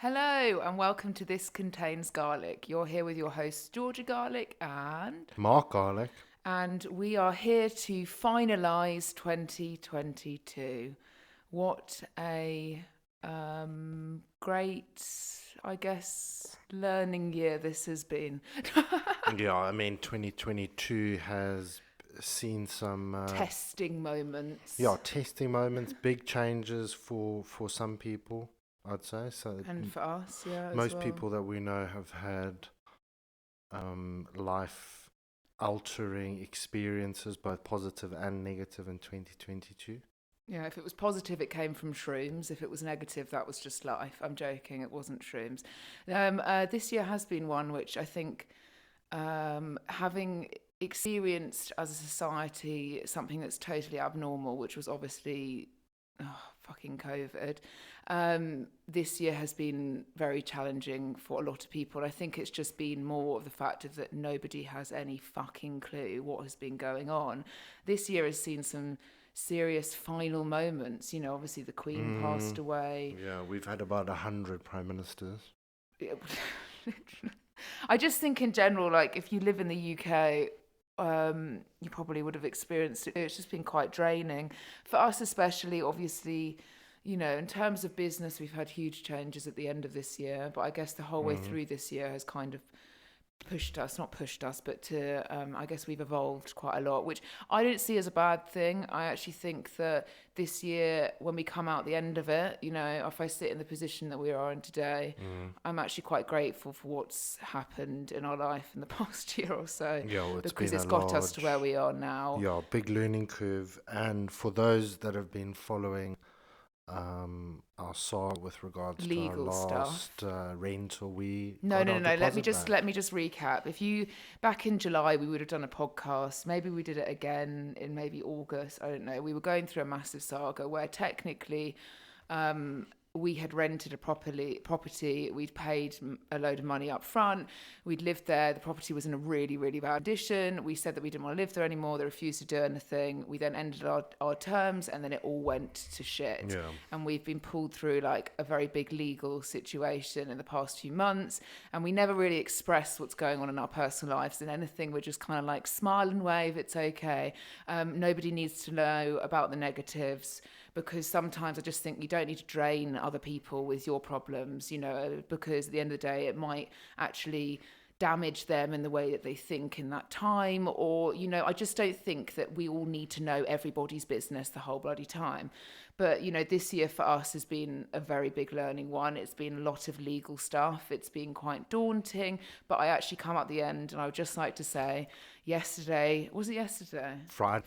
Hello and welcome to This Contains Garlic. You're here with your hosts Georgia Garlic Mark Garlic. and we are here to finalise 2022. What a great, I guess, learning year this has been. Yeah, I mean, 2022 has seen some Testing moments. testing moments, big changes for some people, I'd say. So And for us, yeah, as most well. people that we know have had life altering experiences, both positive and negative, in 2022. Yeah, if it was positive, it came from shrooms. If it was negative, that was just life. I'm joking, it wasn't shrooms. This year has been one which I think, having experienced as a society something that's totally abnormal, which was obviously fucking COVID, this year has been very challenging for a lot of people. I think it's just been more of the fact of that nobody has any fucking clue what has been going on. This year has seen some serious final moments. You know, obviously the Queen passed away. Yeah, we've had about 100 prime ministers. I just think in general, like if you live in the UK, you probably would have experienced it. It's just been quite draining for us, especially. Obviously, you know, in terms of business, we've had huge changes at the end of this year, but I guess the whole way through this year has kind of not pushed us, but I guess we've evolved quite a lot, which I don't see as a bad thing. I actually think that this year, when we come out the end of it, you know, if I sit in the position that we are in today, I'm actually quite grateful for what's happened in our life in the past year or so, Yeah, well, because it's got us to where we are now. Yeah, big learning curve. And for those that have been following our saga with regards to our Legal stuff. last rental, we No, got no, our no, no. deposit back. Let me just recap. If you back in July, we would have done a podcast. Maybe we did it again in maybe August. I don't know. We were going through a massive saga where technically, we had rented a property. We'd paid a load of money up front. We'd lived there. The property was in a really, really bad condition. We said that we didn't want to live there anymore. They refused to do anything. We then ended our terms, and then it all went to shit. Yeah. And we've been pulled through like a very big legal situation in the past few months. And we never really express what's going on in our personal lives and anything. We're just kind of like smile and wave. It's okay. Nobody needs to know about the negatives, because sometimes I just think you don't need to drain other people with your problems, you know, because at the end of the day, it might actually damage them in the way that they think in that time. Or, you know, I just don't think that we all need to know everybody's business the whole bloody time. But, you know, this year for us has been a very big learning one. It's been a lot of legal stuff. It's been quite daunting, but I actually come at the end, and I would just like to say yesterday, was it yesterday? Friday,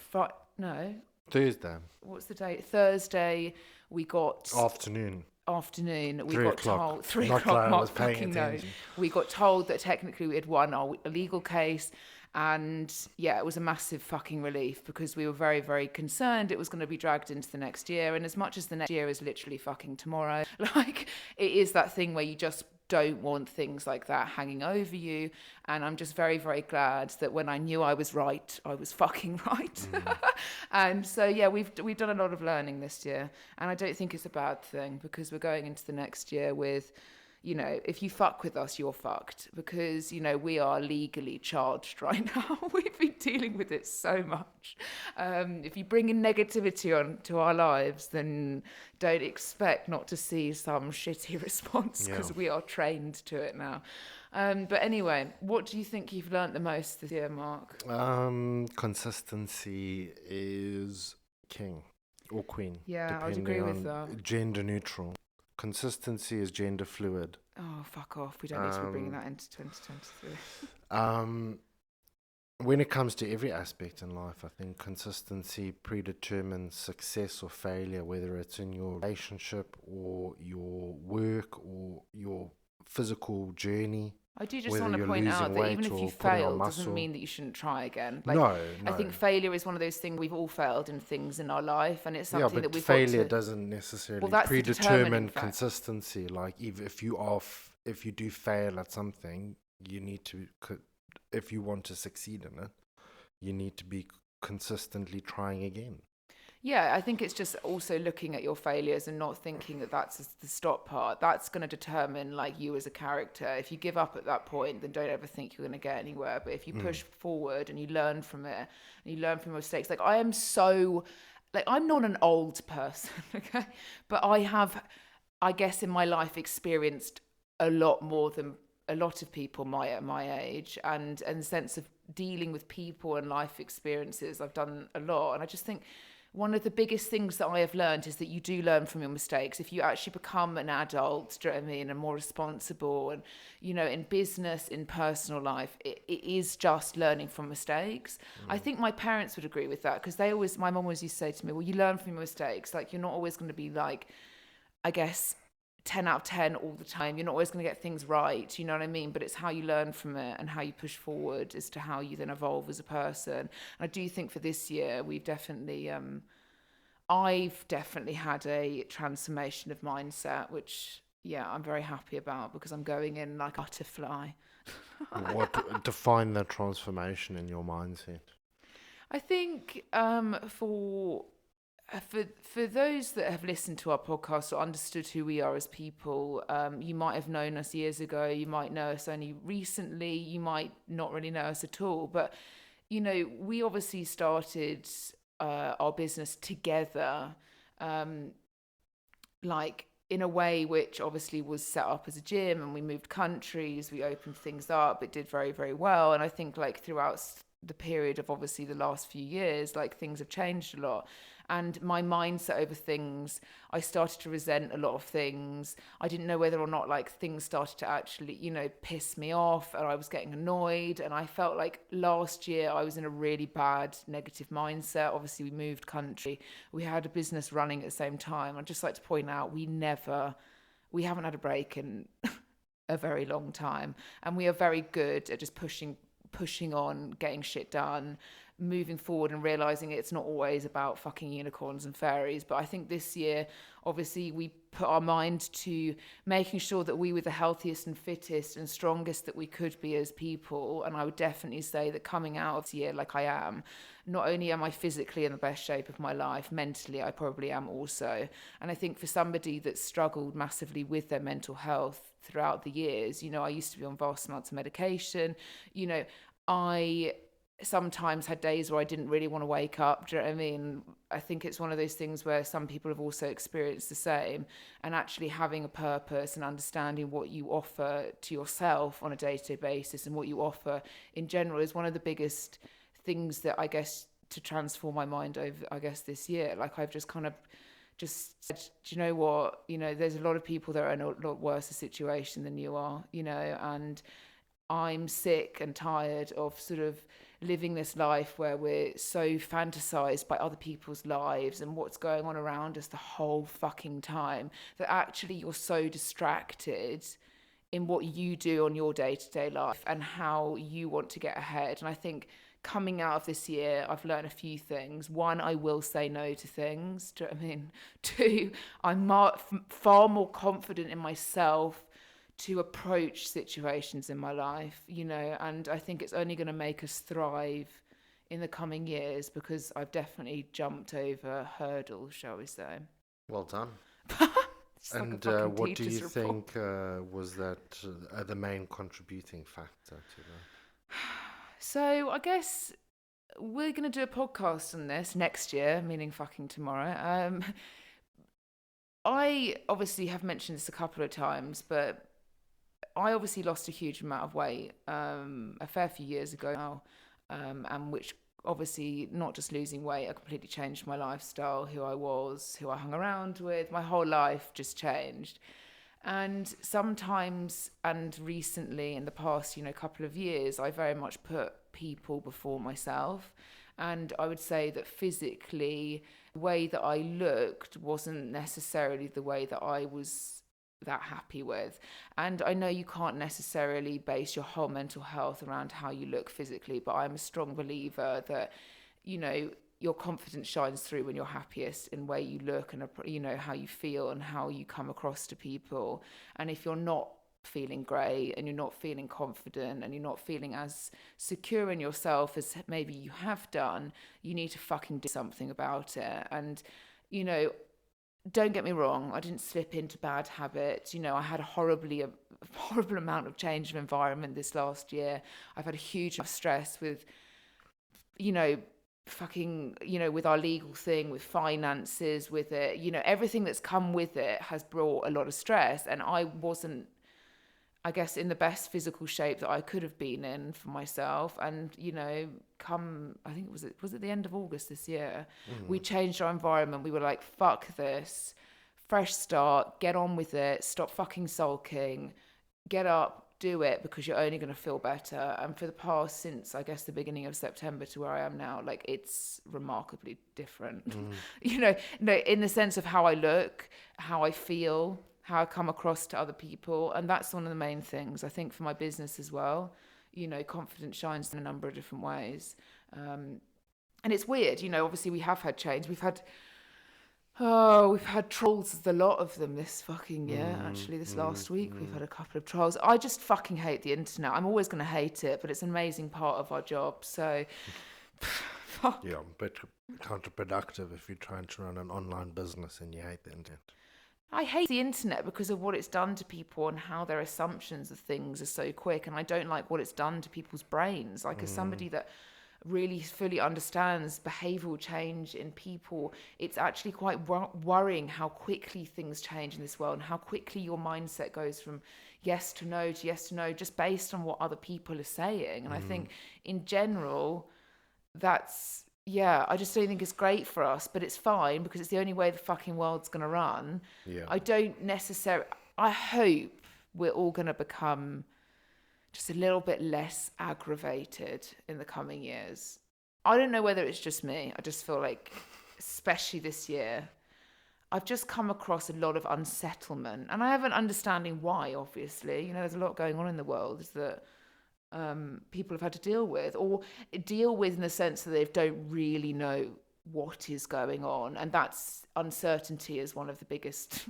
No, Thursday what's the date? Thursday, we got afternoon. we 3 got o'clock. told 3 Not o'clock. that I Mark was paying fucking knows. attention. We got told that technically we had won a legal case, and yeah, it was a massive fucking relief, because we were very, very concerned it was going to be dragged into the next year. And as much as the next year is literally fucking tomorrow, like, it is that thing where you just don't want things like that hanging over you. And I'm just very, very glad that when I knew I was right, I was fucking right. And so yeah, we've done a lot of learning this year, and I don't think it's a bad thing, because we're going into the next year with, you know, if you fuck with us, you're fucked, because, you know, we are legally charged right now. We've been dealing with it so much. If you bring in negativity onto our lives, then don't expect not to see some shitty response, because we are trained to it now. But anyway, what do you think you've learnt the most this year, Mark? Consistency is king or queen. Yeah, I would depending agree with on that. gender neutral. Consistency is gender fluid. Oh, fuck off. We don't need to be bringing that into 2023. When it comes to every aspect in life, I think consistency predetermines success or failure, whether it's in your relationship or your work or your physical journey. I do just Whether want to you're point out losing that even weight if you or putting on fail, doesn't muscle. mean that you shouldn't try again. Like, No, I think failure is one of those things. We've all failed in things in our life, and it's Yeah, something but that we've failure got to. doesn't necessarily Well, that's the predetermine determining fact. consistency. Like if you are if you do fail at something, you need to if you want to succeed in it, you need to be consistently trying again. Yeah, I think it's just also looking at your failures and not thinking that that's the stop part. That's going to determine like you as a character. If you give up at that point, then don't ever think you're going to get anywhere. But if you push forward and you learn from it and you learn from your mistakes, like I am so, like I'm not an old person, okay, but I have, I guess, in my life experienced a lot more than a lot of people my age, and sense of dealing with people and life experiences. I've done a lot, and I just think one of the biggest things that I have learned is that you do learn from your mistakes. If you actually become an adult, do you know what I mean, and more responsible, and in business, in personal life, it is just learning from mistakes. I think my parents would agree with that, because my mum always used to say to me, well, you learn from your mistakes. Like, you're not always going to be like, I guess, 10 out of 10 all the time. You're not always going to get things right, you know what I mean? But it's how you learn from it and how you push forward as to how you then evolve as a person. And I do think for this year, I've definitely had a transformation of mindset, which, yeah, I'm very happy about, because I'm going in like a butterfly. What define that transformation in your mindset? I think for those that have listened to our podcast or understood who we are as people, you might have known us years ago, you might know us only recently, you might not really know us at all. But, we obviously started our business together, like in a way which obviously was set up as a gym, and we moved countries, we opened things up, it did very, very well. And I think like throughout the period of obviously the last few years, like things have changed a lot. And my mindset over things, I started to resent a lot of things. I didn't know whether or not like things started to actually, piss me off, and I was getting annoyed. And I felt like last year I was in a really bad negative mindset. Obviously, we moved country. We had a business running at the same time. I'd just like to point out we haven't had a break in a very long time. And we are very good at just pushing on, getting shit done, moving forward, and realizing it's not always about fucking unicorns and fairies. But I think this year, obviously, we put our mind to making sure that we were the healthiest and fittest and strongest that we could be as people. And I would definitely say that coming out of this year like I am, not only am I physically in the best shape of my life, mentally I probably am also. And I think for somebody that's struggled massively with their mental health throughout the years, I used to be on vast amounts of medication, I sometimes had days where I didn't really want to wake up. Do you know what I mean? I think it's one of those things where some people have also experienced the same, and actually having a purpose and understanding what you offer to yourself on a day-to-day basis and what you offer in general is one of the biggest things that I guess to transform my mind over, I guess, this year. Like I've just kind of just said, do you know what? There's a lot of people that are in a lot worse a situation than you are, and I'm sick and tired of sort of living this life where we're so fantasized by other people's lives and what's going on around us the whole fucking time, that actually you're so distracted in what you do on your day-to-day life and how you want to get ahead. And I think coming out of this year, I've learned a few things. One, I will say no to things. Do you know what I mean? Two, I'm far more confident in myself to approach situations in my life, and I think it's only going to make us thrive in the coming years, because I've definitely jumped over hurdles, shall we say. Well done. And like what do you think was that the main contributing factor to that? So I guess we're going to do a podcast on this next year, meaning fucking tomorrow. I obviously have mentioned this a couple of times, but I obviously lost a huge amount of weight a fair few years ago now, and which obviously, not just losing weight, I completely changed my lifestyle, who I was, who I hung around with. My whole life just changed. And sometimes, and recently in the past, couple of years, I very much put people before myself. And I would say that physically, the way that I looked wasn't necessarily the way that I was that happy with. And I know you can't necessarily base your whole mental health around how you look physically, but I'm a strong believer that, your confidence shines through when you're happiest in the way you look and, how you feel and how you come across to people. And if you're not feeling great and you're not feeling confident and you're not feeling as secure in yourself as maybe you have done, you need to fucking do something about it. And, you know, don't get me wrong, I didn't slip into bad habits. You know, I had a horrible amount of change of environment this last year. I've had a huge amount of stress with, you know, with our legal thing, with finances, with it, you know, everything that's come with it has brought a lot of stress. And I wasn't, I guess, in the best physical shape that I could have been in for myself. And, you know, I think was it the end of August this year, we changed our environment. We were like, fuck this, fresh start, get on with it, stop fucking sulking, get up, do it, because you're only going to feel better. And for the past, since I guess the beginning of September to where I am now, like, it's remarkably different. You know, in the sense of how I look, how I feel, how I come across to other people. And that's one of the main things, I think, for my business as well. You know, confidence shines in a number of different ways. And it's weird, you know, obviously we have had change. We've had trolls, a lot of them this fucking year. Actually, this last week, we've had a couple of trolls. I just fucking hate the internet. I'm always going to hate it, but it's an amazing part of our job. So, yeah, but counterproductive if you're trying to run an online business and you hate the internet. I hate the internet because of what it's done to people and how their assumptions of things are so quick. And I don't like what it's done to people's brains. Like, as somebody that really fully understands behavioral change in people, it's actually quite worrying how quickly things change in this world and how quickly your mindset goes from yes to no to yes to no, just based on what other people are saying. And I think in general, I just don't think it's great for us, but it's fine because it's the only way the fucking world's going to run. Yeah. I hope we're all going to become just a little bit less aggravated in the coming years. I don't know whether it's just me. I just feel like, especially this year, I've just come across a lot of unsettlement. And I have an understanding why, obviously. You know, there's a lot going on in the world that people have had to deal with in the sense that they don't really know what is going on. And that's uncertainty is one of the biggest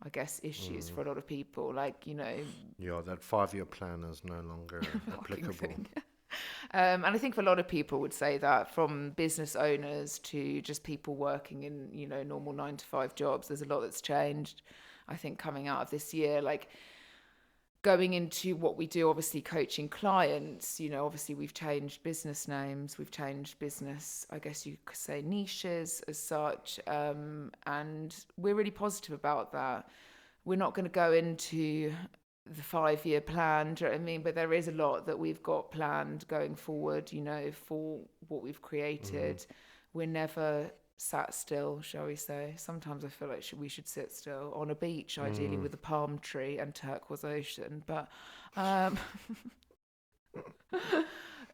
I guess, issues for a lot of people. Like, you know... Yeah, that 5-year plan is no longer applicable. And I think a lot of people would say that, from business owners to just people working in, you know, normal 9-to-5 jobs. There's a lot that's changed, I think, coming out of this year. Like, going into what we do, obviously coaching clients, you know, obviously we've changed business names, we've changed business, I guess you could say, niches as such. And we're really positive about that. We're not going to go into the 5-year plan, do you know what I mean? But there is a lot that we've got planned going forward, you know, for what we've created. We're never sat still, shall we say. Sometimes I feel like we should sit still on a beach, ideally with a palm tree and turquoise ocean. But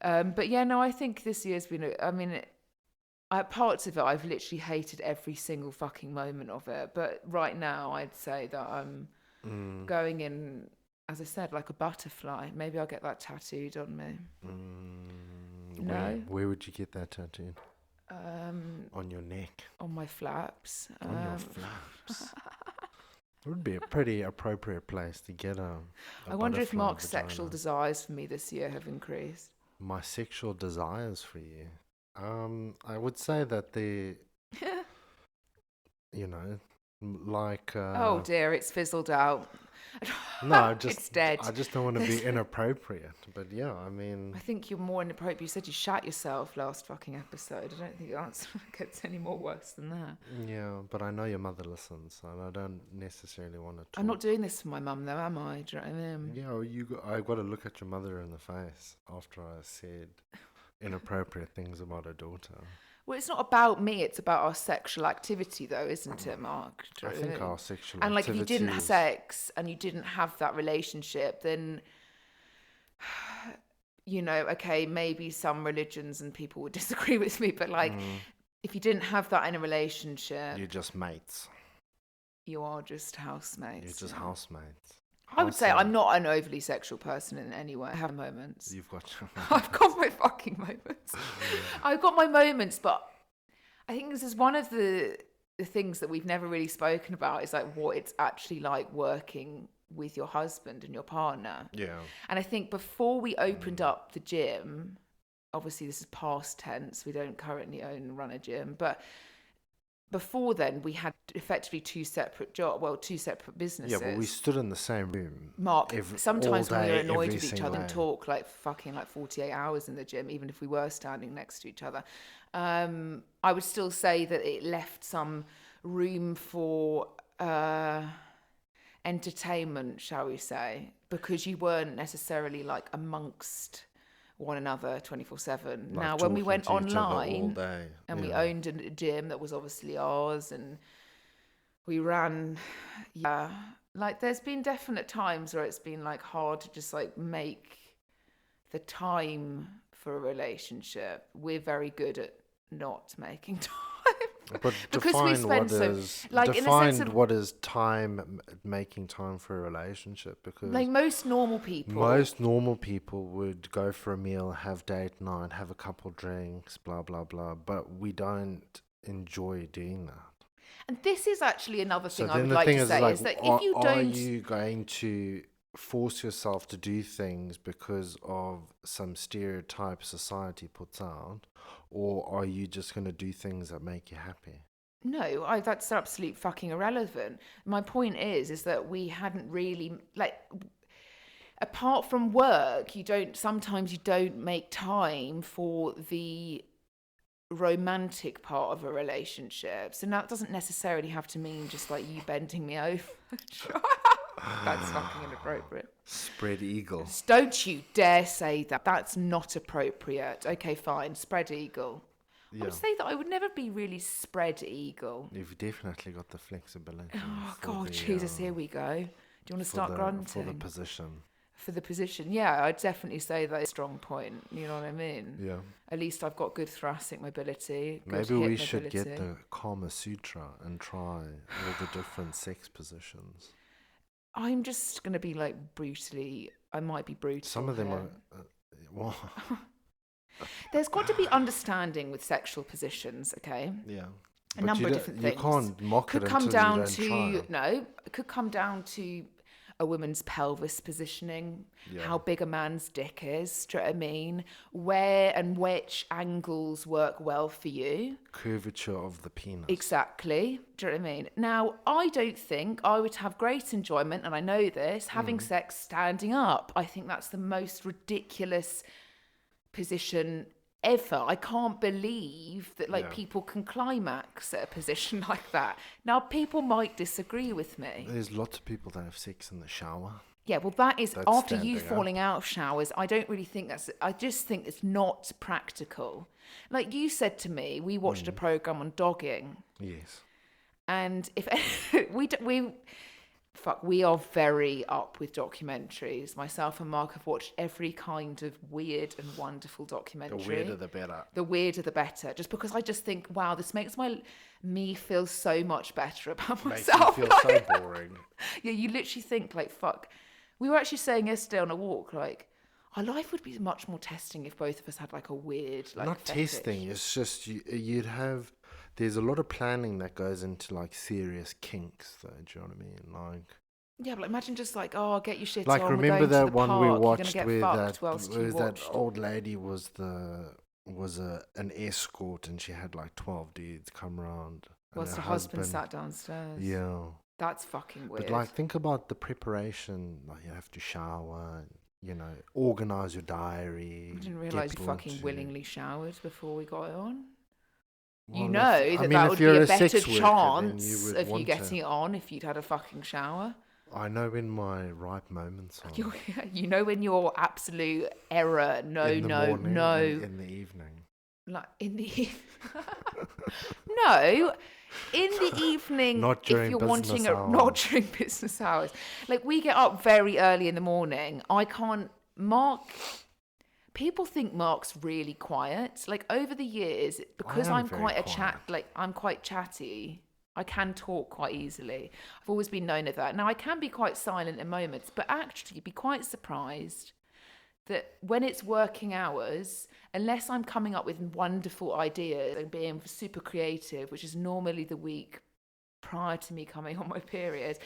but yeah, no, I think this year's been, parts of it I've literally hated every single fucking moment of it. But right now I'd say that I'm going in, as I said, like a butterfly. Maybe I'll get that tattooed on me. No? Where would you get that tattooed? On your neck. On my flaps. On your flaps. It would be a pretty appropriate place to get a I wonder if Mark's vagina. sexual desires for me this year have increased. My sexual desires for you? I would say that they, you know, like... oh dear, it's fizzled out. No, it's dead. I just don't want to be inappropriate. But yeah, I mean... I think you're more inappropriate. You said you shat yourself last fucking episode. I don't think it gets any more worse than that. Yeah, but I know your mother listens, and I don't necessarily want to talk. I'm not doing this for my mum, though, am I? Do you know what I mean? Yeah, I got to look at your mother in the face after I said inappropriate things about her daughter. Well, it's not about me, it's about our sexual activity, though, isn't it, Mark? I think our sexual activity... And, like, if you didn't have activities- sex and you didn't have that relationship, then, you know, okay, maybe some religions and people would disagree with me, but, like, if you didn't have that in a relationship... You're just mates. You are just housemates. You're just housemates. I would say I'm not an overly sexual person in any way. I have moments. You've got your I've got my fucking moments. I've got my moments, but I think this is one of the things that we've never really spoken about, is like what it's actually like working with your husband and your partner. Yeah. And I think before we opened up the gym, obviously this is past tense, we don't currently own and run a gym, but before then we had effectively two separate businesses. Yeah, but we stood in the same room. Mark, sometimes all when we were day, annoyed every with each single other and day. talk like fucking like 48 hours in the gym, even if we were standing next to each other, I would still say that it left some room for entertainment, shall we say, because you weren't necessarily like amongst one another 24/7. Like Now, when we talking went to each other all online day. and we Yeah. owned a gym that was obviously ours and we ran, like there's been definite times where it's been like hard to just like make the time for a relationship. We're very good at not making time. But Because we define spend what so- is like, in the define sense of- what is making time for a relationship, because Like most normal people. most normal people would go for a meal, have date night, have a couple drinks, blah blah blah, but we don't enjoy doing that. And this is actually another So thing I then would the like thing to is, say like, is that are, if you are don't, you going to force yourself to do things because of some stereotype society puts out, or are you just going to do things that make you happy? no, that's absolutely fucking irrelevant. My point is that we hadn't really like, apart from work, sometimes you don't make time for the romantic part of a relationship. So that doesn't necessarily have to mean just like you bending me over. That's fucking inappropriate. Spread eagle. Don't you dare say that. That's not appropriate. Okay, fine. Spread eagle. I Yeah, would say that I would never be really spread eagle. you've definitely got the flexibility. Oh, for God, the, Jesus, here we go. Do you want to for start the- grunting? for the position. For the position, yeah, I'd definitely say that is a strong point. You know what I mean? Yeah. At least I've got good thoracic mobility. Good Maybe we hip should get mobility. the Kama Sutra and try all the different sex positions. I'm just going to be like I might be brutal. Some of them here. are. Well, There's got to be understanding with sexual positions, okay? yeah. A number of different things. You can't mock Could it come until down you don't try. no, it could come down to a woman's pelvis positioning, Yeah. how big a man's dick is, do you know what I mean? Where and which angles work well for you. Curvature of the penis. Exactly. Do you know what I mean? Now, I don't think I would have great enjoyment, and I know this, having sex standing up. I think that's the most ridiculous position ever. I can't believe that Yeah. people can climax at a position like that. Now, people might disagree with me. There's lots of people that have sex in the shower. Yeah, well, that is That's after you standing up. falling out of showers. I don't really think I just think it's not practical. Like you said to me, we watched a program on dogging. Yes. And if we are very up with documentaries. Myself and Mark have watched every kind of weird and wonderful The documentary. weirder the better. The weirder the better. Just because I just think, wow, this makes me feel so much better about Makes you myself. feel so boring. Yeah, you literally think like, fuck. We were actually saying yesterday on a walk, like, our life would be much more testing if both of us had like a weird, like, Not fetish. testing, it's just you'd have. There's a lot of planning that goes into like serious kinks, though. Do you know what I mean? Like. Yeah, but like, imagine just like, oh, get your shit Like, on. we're remember going to that the one we park, watched you're where gonna get that fucked whilst you where that watched. old lady was an escort and she had like 12 dudes come around. and Whilst her her husband sat downstairs. Yeah. That's fucking weird. But like, think about the preparation. Like, you have to shower, organize your diary. I didn't get realise you people fucking to- willingly showered before we got on. Well, You if- know I that mean, that if would be you're a better sex worker, then chance you would of you want getting it on if you'd had a fucking shower. I know when my ripe moments are. You know when your absolute error, in the morning and in the evening. like in the no, in the evening. Not during if you're business wanting hours. not during business hours. Like we get up very early in the morning. I can't. Mark. People think Mark's really quiet. Like over the years, because am I'm very quite a quiet. chat. Like I'm quite chatty. I can talk quite easily. I've always been known of that. Now I can be quite silent in moments, but actually, you'd be quite surprised that when it's working hours, unless I'm coming up with wonderful ideas and being super creative, which is normally the week prior to me coming on my period,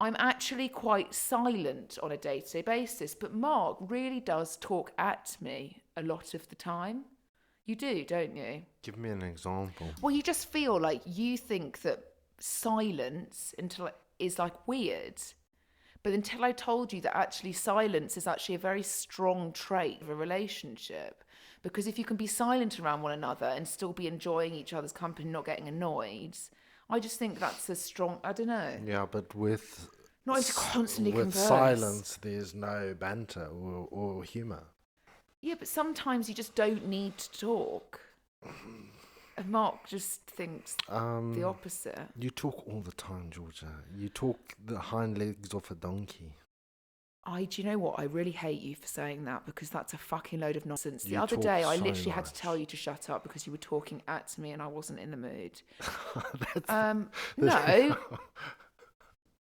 I'm actually quite silent on a day-to-day basis, but Mark really does talk at me a lot of the time. You do, don't you? Give me an example. Well, you just feel like you think that silence is like weird. But until I told you that actually silence is actually a very strong trait of a relationship. Because if you can be silent around one another and still be enjoying each other's company, not getting annoyed, I just think that's a strong, I don't know. Yeah, but with Not to constantly with converse. silence, there's no banter or humor. Yeah, but sometimes you just don't need to talk. And Mark just thinks the opposite. You talk all the time, Georgia. You talk the hind legs off a donkey. Do you know what? I really hate you for saying that because that's a fucking load of nonsense. The You other talk day, I so literally had to much. tell you to shut up because you were talking at me and I wasn't in the mood. That's- No,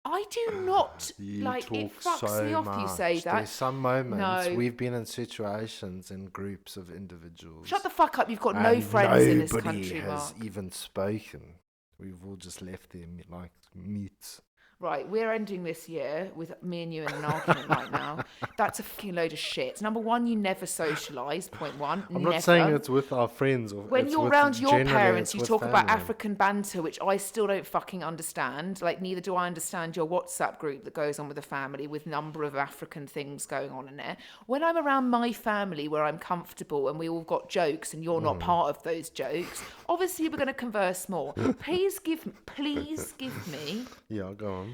I do not. You Like, talk it fucks so me off much. you say that. There's some moments No. we've been in situations in groups of individuals. Shut the fuck up. You've got no and friends in this nobody country, has Mark. even spoken. We've all just left there like mutes. Right, we're ending this year with me and you in an argument right now. That's a fucking load of shit. Number one, you never socialise, point one. I'm never. not saying it's with our friends. Or When it's you're with- around your generally parents, it's you with talk about family. African banter, which I still don't fucking understand. Like, neither do I understand your WhatsApp group that goes on with the family with number of African things going on in it. When I'm around my family where I'm comfortable and we all got jokes and you're not part of those jokes, obviously we're going to converse more. Please give me. Yeah, go on.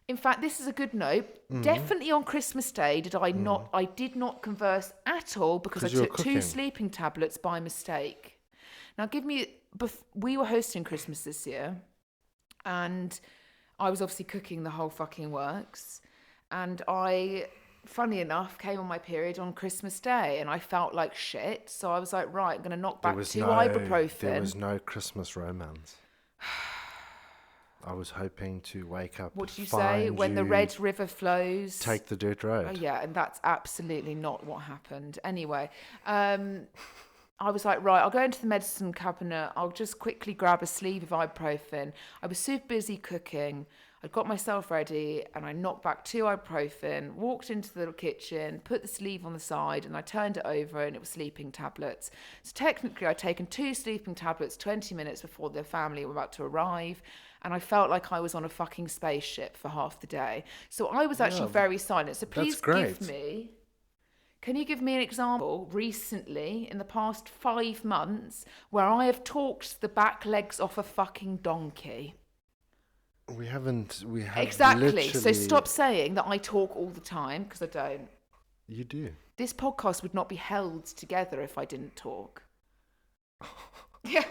In fact, this is a good note. Definitely on Christmas Day I did not converse at all because I 'Cause you were took 2 cooking. sleeping tablets by mistake. Now we were hosting Christmas this year and I was obviously cooking the whole fucking works and I, funny enough, came on my period on Christmas Day and I felt like shit. So I was like, right, I'm going to knock back 2 ibuprofen. There was no Christmas romance. I was hoping to wake up. What did you say? When the Red River flows. Take the dirt road. Oh, yeah, and that's absolutely not what happened. Anyway, I was like, right, I'll go into the medicine cabinet. I'll just quickly grab a sleeve of ibuprofen. I was super busy cooking. I got myself ready and I knocked back 2 ibuprofen, walked into the kitchen, put the sleeve on the side and I turned it over and it was sleeping tablets. So technically I'd taken 2 sleeping tablets 20 minutes before the family were about to arrive. And I felt like I was on a fucking spaceship for half the day. So I was actually very silent. So please can you give me an example recently in the past 5 months where I have talked the back legs off a fucking donkey? We have Exactly. So literally- stop saying that I talk all the time because I don't. You do. This podcast would not be held together if I didn't talk. Yeah.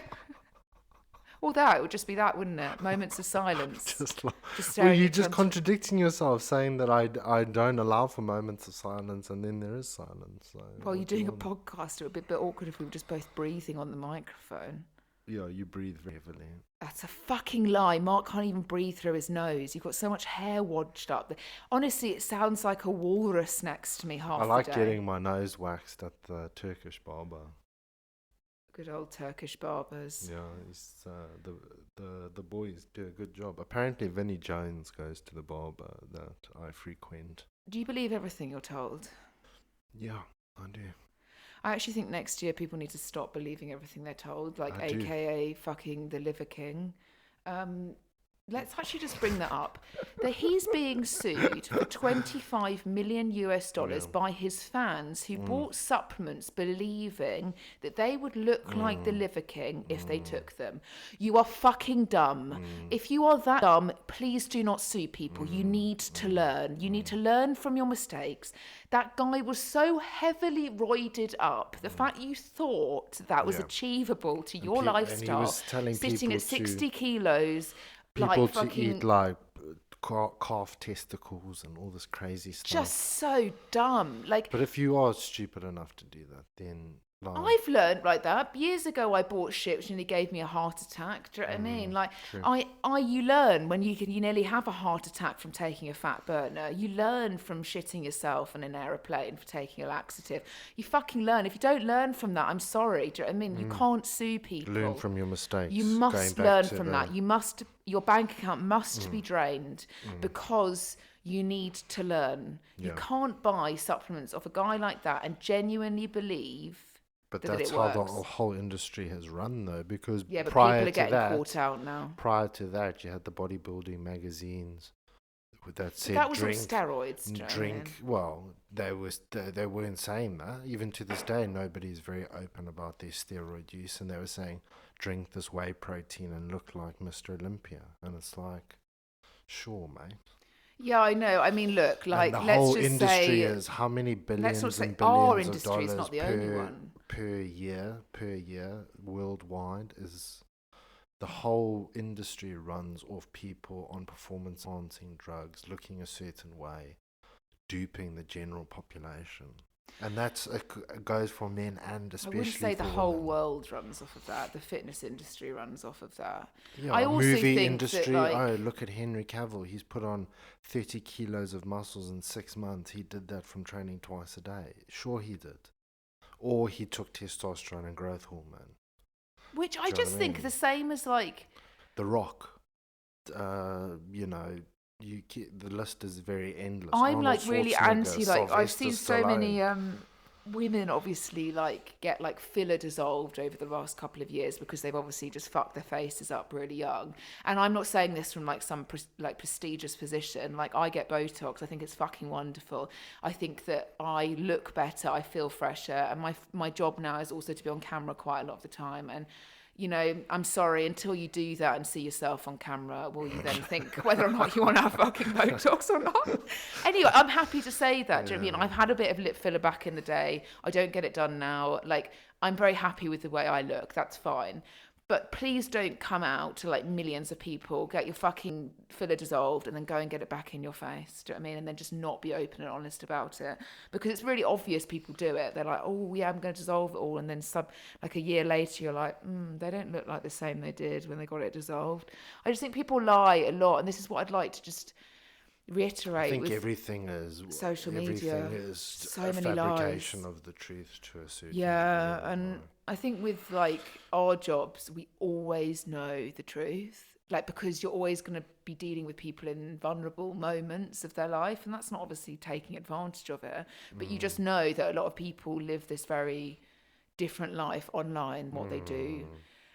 Well, it would just be that, wouldn't it? Moments of silence. Just like, Just well, staring you're at just each other. contradicting yourself, saying that I don't allow for moments of silence, and then there is silence. So Well, you're what do doing you a want? podcast. It would be a bit awkward if we were just both breathing on the microphone. Yeah, you breathe very heavily. That's a fucking lie. Mark can't even breathe through his nose. You've got so much hair wadged up. Honestly, it sounds like a walrus next to me half I like the day. getting my nose waxed at the Turkish barber. Good old Turkish barbers. Yeah, he's, the boys do a good job. Apparently, Vinnie Jones goes to the barber that I frequent. Do you believe everything you're told? Yeah, I do. I actually think next year people need to stop believing everything they're told, like I do. AKA fucking the Liver King. Let's actually just bring that up. That he's being sued for $25 million by his fans who bought supplements believing that they would look like the Liver King if they took them. You are fucking dumb. If you are that dumb, please do not sue people. You need to learn. You need to learn from your mistakes. That guy was so heavily roided up. The fact you thought that was Yeah. achievable to your and he lifestyle, was telling sitting people at 60 kilos, people like to fucking eat like calf testicles and all this crazy stuff. just so dumb. Like, But if you are stupid enough to do that, then Like, I've learned like that. Years ago, I bought shit which nearly gave me a heart attack. Do you know what I mean? Like, true. you learn when you nearly have a heart attack from taking a fat burner. You learn from shitting yourself in an aeroplane for taking a laxative. You fucking learn. If you don't learn from that, I'm sorry. Do you know what I mean? You can't sue people. learn from your mistakes. You Going must back learn to from the- that. Your bank account must be drained because you need to learn. You Yeah. can't buy supplements off a guy like that and genuinely believe. But that that's it how the works. whole industry has run, though, because Yeah, but prior people are to getting that, caught out now. prior to that, you had the bodybuilding magazines with that But said that was all drink, steroids. Do you know what I drink. mean? Well, they weren't saying that. Even to this day, nobody's very open about their steroid use, and they were saying drink this whey protein and look like Mr. Olympia, and it's like, sure, mate. Yeah, I know. I mean, look, like, And the let's whole just industry say, is how many billions not say and our billions of industry is dollars not the only one. per year worldwide is. The whole industry runs off people on performance enhancing drugs, looking a certain way, duping the general population, and that's it goes for men and I especially wouldn't say the for whole women. world runs off of that. The fitness industry runs off of that. Yeah, I also movie think industry. that, like, Oh, look at Henry Cavill. He's put on 30 kilos of muscles in 6 months. He did that from training twice a day. Sure, he did. Or he took testosterone and growth hormone. which I Do you know just what I think mean? the same as, like, The Rock. You know, the list is very endless. I'm Arnold like really Schwarzenegger, anti, like, I've Sylvester seen so many Stallone. women obviously like get like filler dissolved over the last couple of years because they've obviously just fucked their faces up really young. And I'm not saying this from like some prestigious position. Like, I get Botox. I think it's fucking wonderful. I think that I look better. I feel fresher. And my job now is also to be on camera quite a lot of the time. And you know, I'm sorry, until you do that and see yourself on camera, will you then think whether or not you want to have fucking Botox or not? Anyway, I'm happy to say that. Do you know what I mean? I've had a bit of lip filler back in the day. I don't get it done now. Like, I'm very happy with the way I look. That's fine. But please don't come out to like millions of people, get your fucking filler dissolved, and then go and get it back in your face. Do you know what I mean? And then just not be open and honest about it. Because it's really obvious people do it. They're like, oh, yeah, I'm going to dissolve it all. And then like a year later, you're like, they don't look like the same they did when they got it dissolved. I just think people lie a lot. And this is what I'd like to just reiterate. I think with everything is social media, everything is so a many fabrication lies. of the truth to a certain Yeah, degree. and I think with like our jobs, we always know the truth. Like, because you're always going to be dealing with people in vulnerable moments of their life, and that's not obviously taking advantage of it, but you just know that a lot of people live this very different life online, what they do.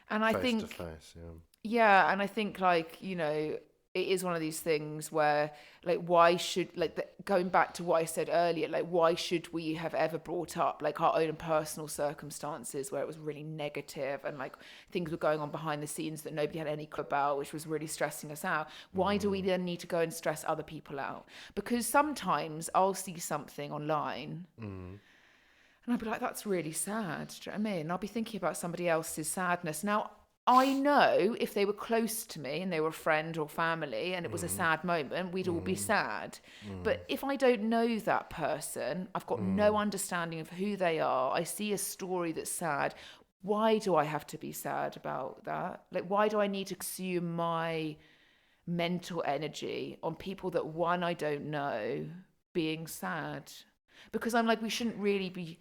And I face think to face, yeah. yeah, and I think, like, you know, it is one of these things where, like, why should, like, going back to what I said earlier, like, why should we have ever brought up, like, our own personal circumstances where it was really negative and, like, things were going on behind the scenes that nobody had any clue about, which was really stressing us out? Why do we then need to go and stress other people out? Because sometimes I'll see something online and I'll be like, that's really sad. Do you know what I mean? I'll be thinking about somebody else's sadness. Now, I know if they were close to me and they were a friend or family and it was a sad moment, we'd all be sad. But if I don't know that person, I've got no understanding of who they are, I see a story that's sad, why do I have to be sad about that? Like, why do I need to consume my mental energy on people that, one, I don't know, being sad? Because I'm like, we shouldn't really be...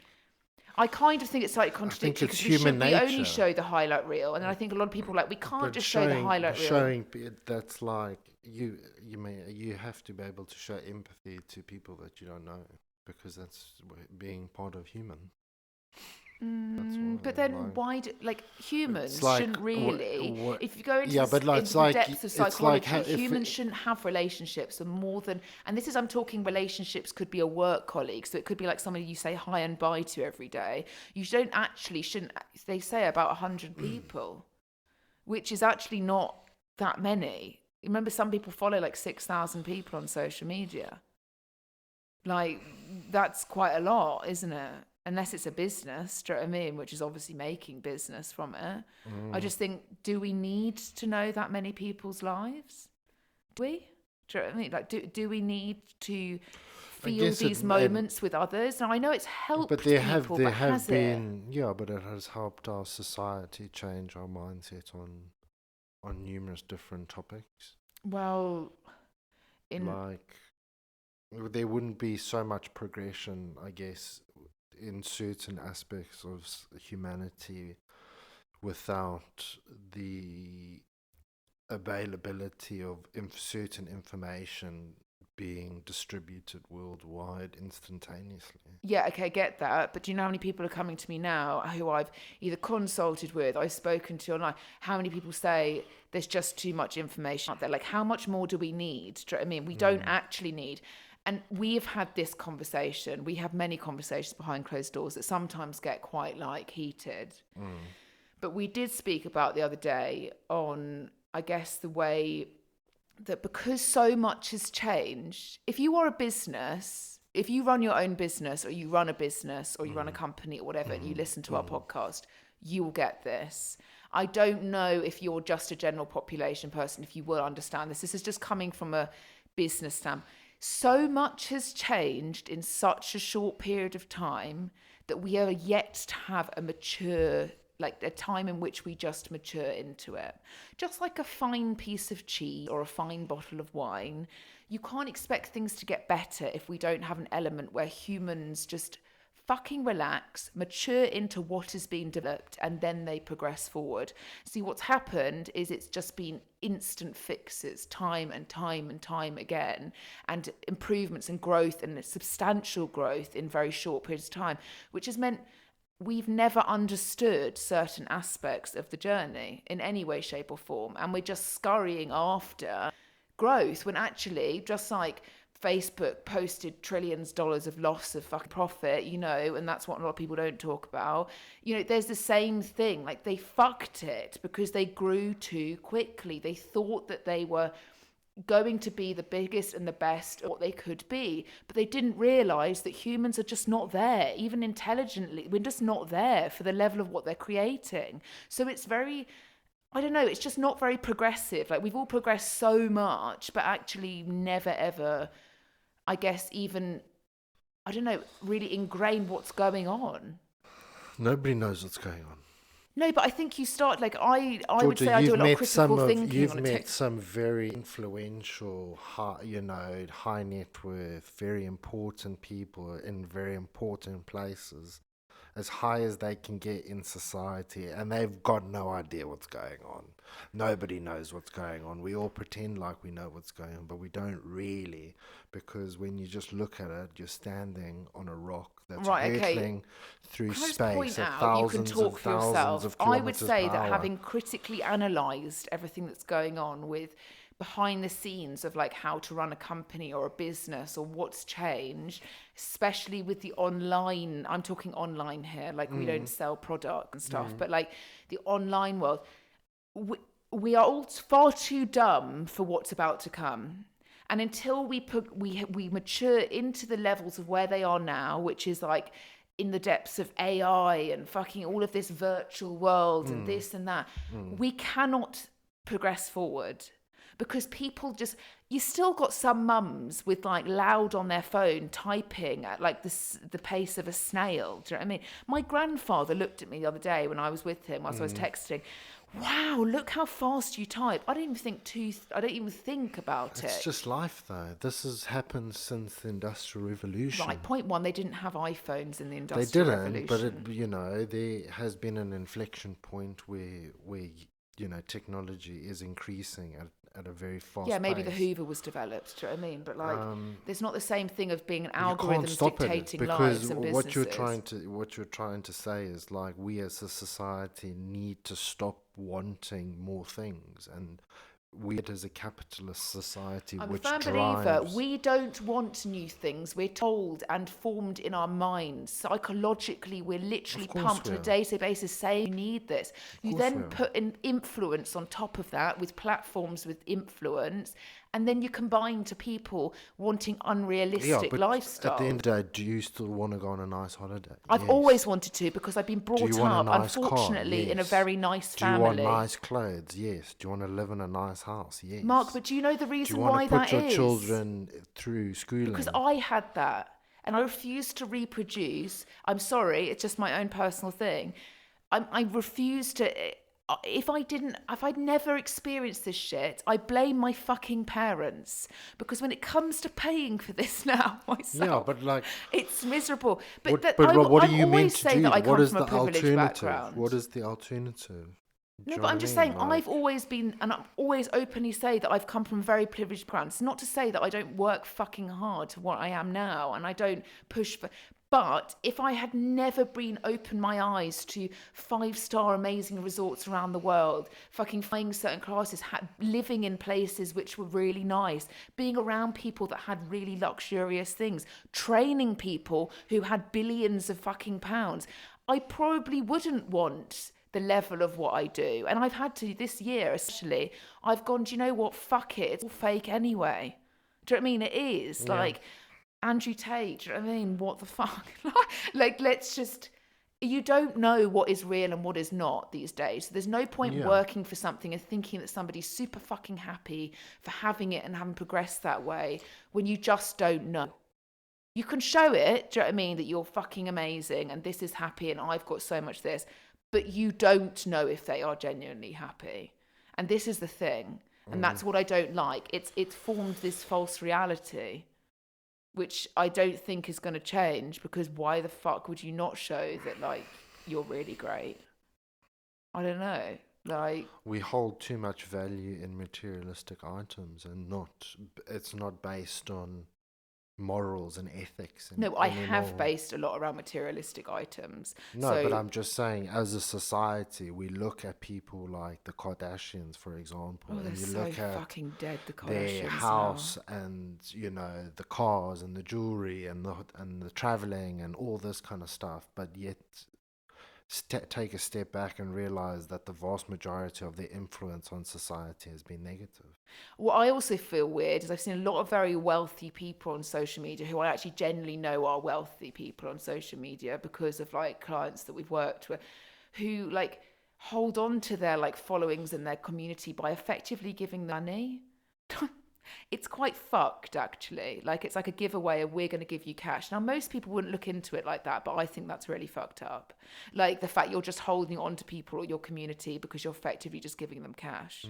I kind of think it's slightly contradictory it's because human we only nature. show the highlight reel, and then I think a lot of people are like, we can't But just show the highlight reel. That's like you have to be able to show empathy to people that you don't know, because that's being part of human. That's why, But then like, why do, like, humans like, shouldn't really, if you go into, yeah, but like, into it's the like- depths of it's like psychology, how- if humans it- shouldn't have relationships and more than, and this is, I'm talking relationships could be a work colleague, so it could be like somebody you say hi and bye to every day. You shouldn't, they say about 100 people, which is actually not that many. Remember, some people follow like 6,000 people on social media. Like, that's quite a lot, isn't it? Unless it's a business, do you know what I mean? Which is obviously making business from it. I just think, do we need to know that many people's lives? Do we? Do you know what I mean? Like, do we need to feel guess these it- moments with others? And I know it's helped But people, there but have has it? been, yeah, but it has helped our society change our mindset on numerous different topics. Well, in Like, there wouldn't be so much progression, I guess, in certain aspects of humanity without the availability of certain information being distributed worldwide instantaneously. Yeah, okay, I get that. But do you know how many people are coming to me now who I've either consulted with, I've spoken to online? How many people say there's just too much information out there? Like, how much more do we need? Do you know what I mean? We don't actually need. And we have had this conversation. We have many conversations behind closed doors that sometimes get quite like heated. But we did speak about the other day on, I guess, the way that because so much has changed, if you are a business, if you run your own business or you run a business or you run a company or whatever, and you listen to our podcast, you will get this. I don't know if you're just a general population person, if you will understand this. This is just coming from a business standpoint. So much has changed in such a short period of time that we are yet to have a mature, like a time in which we just mature into it. Just like a fine piece of cheese or a fine bottle of wine, you can't expect things to get better if we don't have an element where humans just fucking relax, mature into what has been developed, and then they progress forward. See, what's happened is it's just been instant fixes time and time and time again, and improvements and growth and substantial growth in very short periods of time, which has meant we've never understood certain aspects of the journey in any way, shape, or form. And we're just scurrying after growth when actually, just like Facebook posted trillions of dollars of loss of fucking profit, you know, and that's what a lot of people don't talk about. You know, there's the same thing. Like, they fucked it because they grew too quickly. They thought that they were going to be the biggest and the best at what they could be, but they didn't realize that humans are just not there, even intelligently. We're just not there for the level of what they're creating. So it's very, I don't know, it's just not very progressive. Like, we've all progressed so much, but actually never ever, I guess, even, I don't know, really ingrained what's going on. Nobody knows what's going on. No, but I think you start, like, I would Georgia, say I do a you've lot of met critical thinking you've on a met some very influential, high net worth, very important people in very important places, as high as they can get in society, and they've got no idea what's going on. Nobody knows what's going on. We all pretend like we know what's going on, but we don't really, because when you just look at it, you're standing on a rock that's Right, okay. hurtling through Can I just space point at out, you can thousands talk and for thousands yourself. of I would kilometers say per that hour. having critically analysed everything that's going on with behind the scenes of like how to run a company or a business or what's changed, especially with the online, I'm talking online here, like we don't sell product and stuff, but like the online world, we are all far too dumb for what's about to come. And until we mature into the levels of where they are now, which is like in the depths of AI and fucking all of this virtual world and this and that, we cannot progress forward. Because people just, you still got some mums with like loud on their phone typing at like the pace of a snail. Do you know what I mean? My grandfather looked at me the other day when I was with him whilst I was texting. Wow, look how fast you type. I don't even think about it. It's just life, though. This has happened since the Industrial Revolution. Right, point one, they didn't have iPhones in the They Industrial didn't, Revolution. but there has been an inflection point where technology is increasing at a very fast Yeah, maybe pace. the Hoover was developed, do you know what I mean? But like, there's not the same thing of being an You can't algorithm stop dictating it lives because and what businesses. you're trying to say is like we as a society need to stop wanting more things, and we as a capitalist society, I'm a which firm believer, drives. we don't want new things. We're told and formed in our minds. Psychologically, we're literally Of course pumped we on a are. day-to-day basis saying you need this. You course then we are. put an influence on top of that with platforms with influence, And then you combine to people wanting unrealistic but lifestyle. at the end of the day, do you still want to go on a nice holiday? I've Yes. always wanted to, because I've been Do brought you want a up, nice unfortunately, car? in a Yes. very nice Do you family. want nice clothes? Yes. Do you want to live in a nice house? Yes. Mark, but do you know the do reason you want why to put that your is? children through schooling? Because I had that, and I refused to reproduce. I'm sorry, it's just my own personal thing. I refuse to. If I'd never experienced this shit, I blame my fucking parents, because when it comes to paying for this now myself, Yeah, but like, it's miserable. But, what, that, but I, what I are you always meant to say do? that I What come is from a the privileged alternative? background. What is the alternative? Do No, you but know I'm what just I saying, mean? Like, I've always been, and I always openly say that I've come from very privileged backgrounds. It's not to say that I don't work fucking hard to what I am now, and I don't push for. But if I had never been opened my eyes to 5-star amazing resorts around the world, fucking flying certain classes, living in places which were really nice, being around people that had really luxurious things, training people who had billions of fucking pounds, I probably wouldn't want the level of what I do. And I've had to, this year especially, I've gone, do you know what? Fuck it. It's all fake anyway. Do you know what I mean? It is. Yeah. Like, Andrew Tate, do you know what I mean? What the fuck? Like, let's just... You don't know what is real and what is not these days. So there's no point Yeah. working for something and thinking that somebody's super fucking happy for having it and having progressed that way when you just don't know. You can show it, do you know what I mean, that you're fucking amazing and this is happy and I've got so much this, but you don't know if they are genuinely happy. And this is the thing. And that's what I don't like. It's formed this false reality, which I don't think is going to change, because why the fuck would you not show that, like, you're really great? I don't know. Like, we hold too much value in materialistic items, and it's not based on morals and ethics. no, I anymore. have based a lot around materialistic items. No, So, but I'm just saying, as a society, we look at people like the Kardashians, for example, oh, they're and you so look at fucking dead, the Kardashians their now. house and the cars and the jewelry and the traveling and all this kind of stuff, but yet take a step back and realize that the vast majority of their influence on society has been negative. What I also feel weird is I've seen a lot of very wealthy people on social media who I actually genuinely know are wealthy people on social media because of, like, clients that we've worked with, who, like, hold on to their, like, followings and their community by effectively giving them money. It's quite fucked, actually. Like, it's like a giveaway of, we're going to give you cash. Now, most people wouldn't look into it like that, but I think that's really fucked up. Like, the fact you're just holding on to people or your community because you're effectively just giving them cash.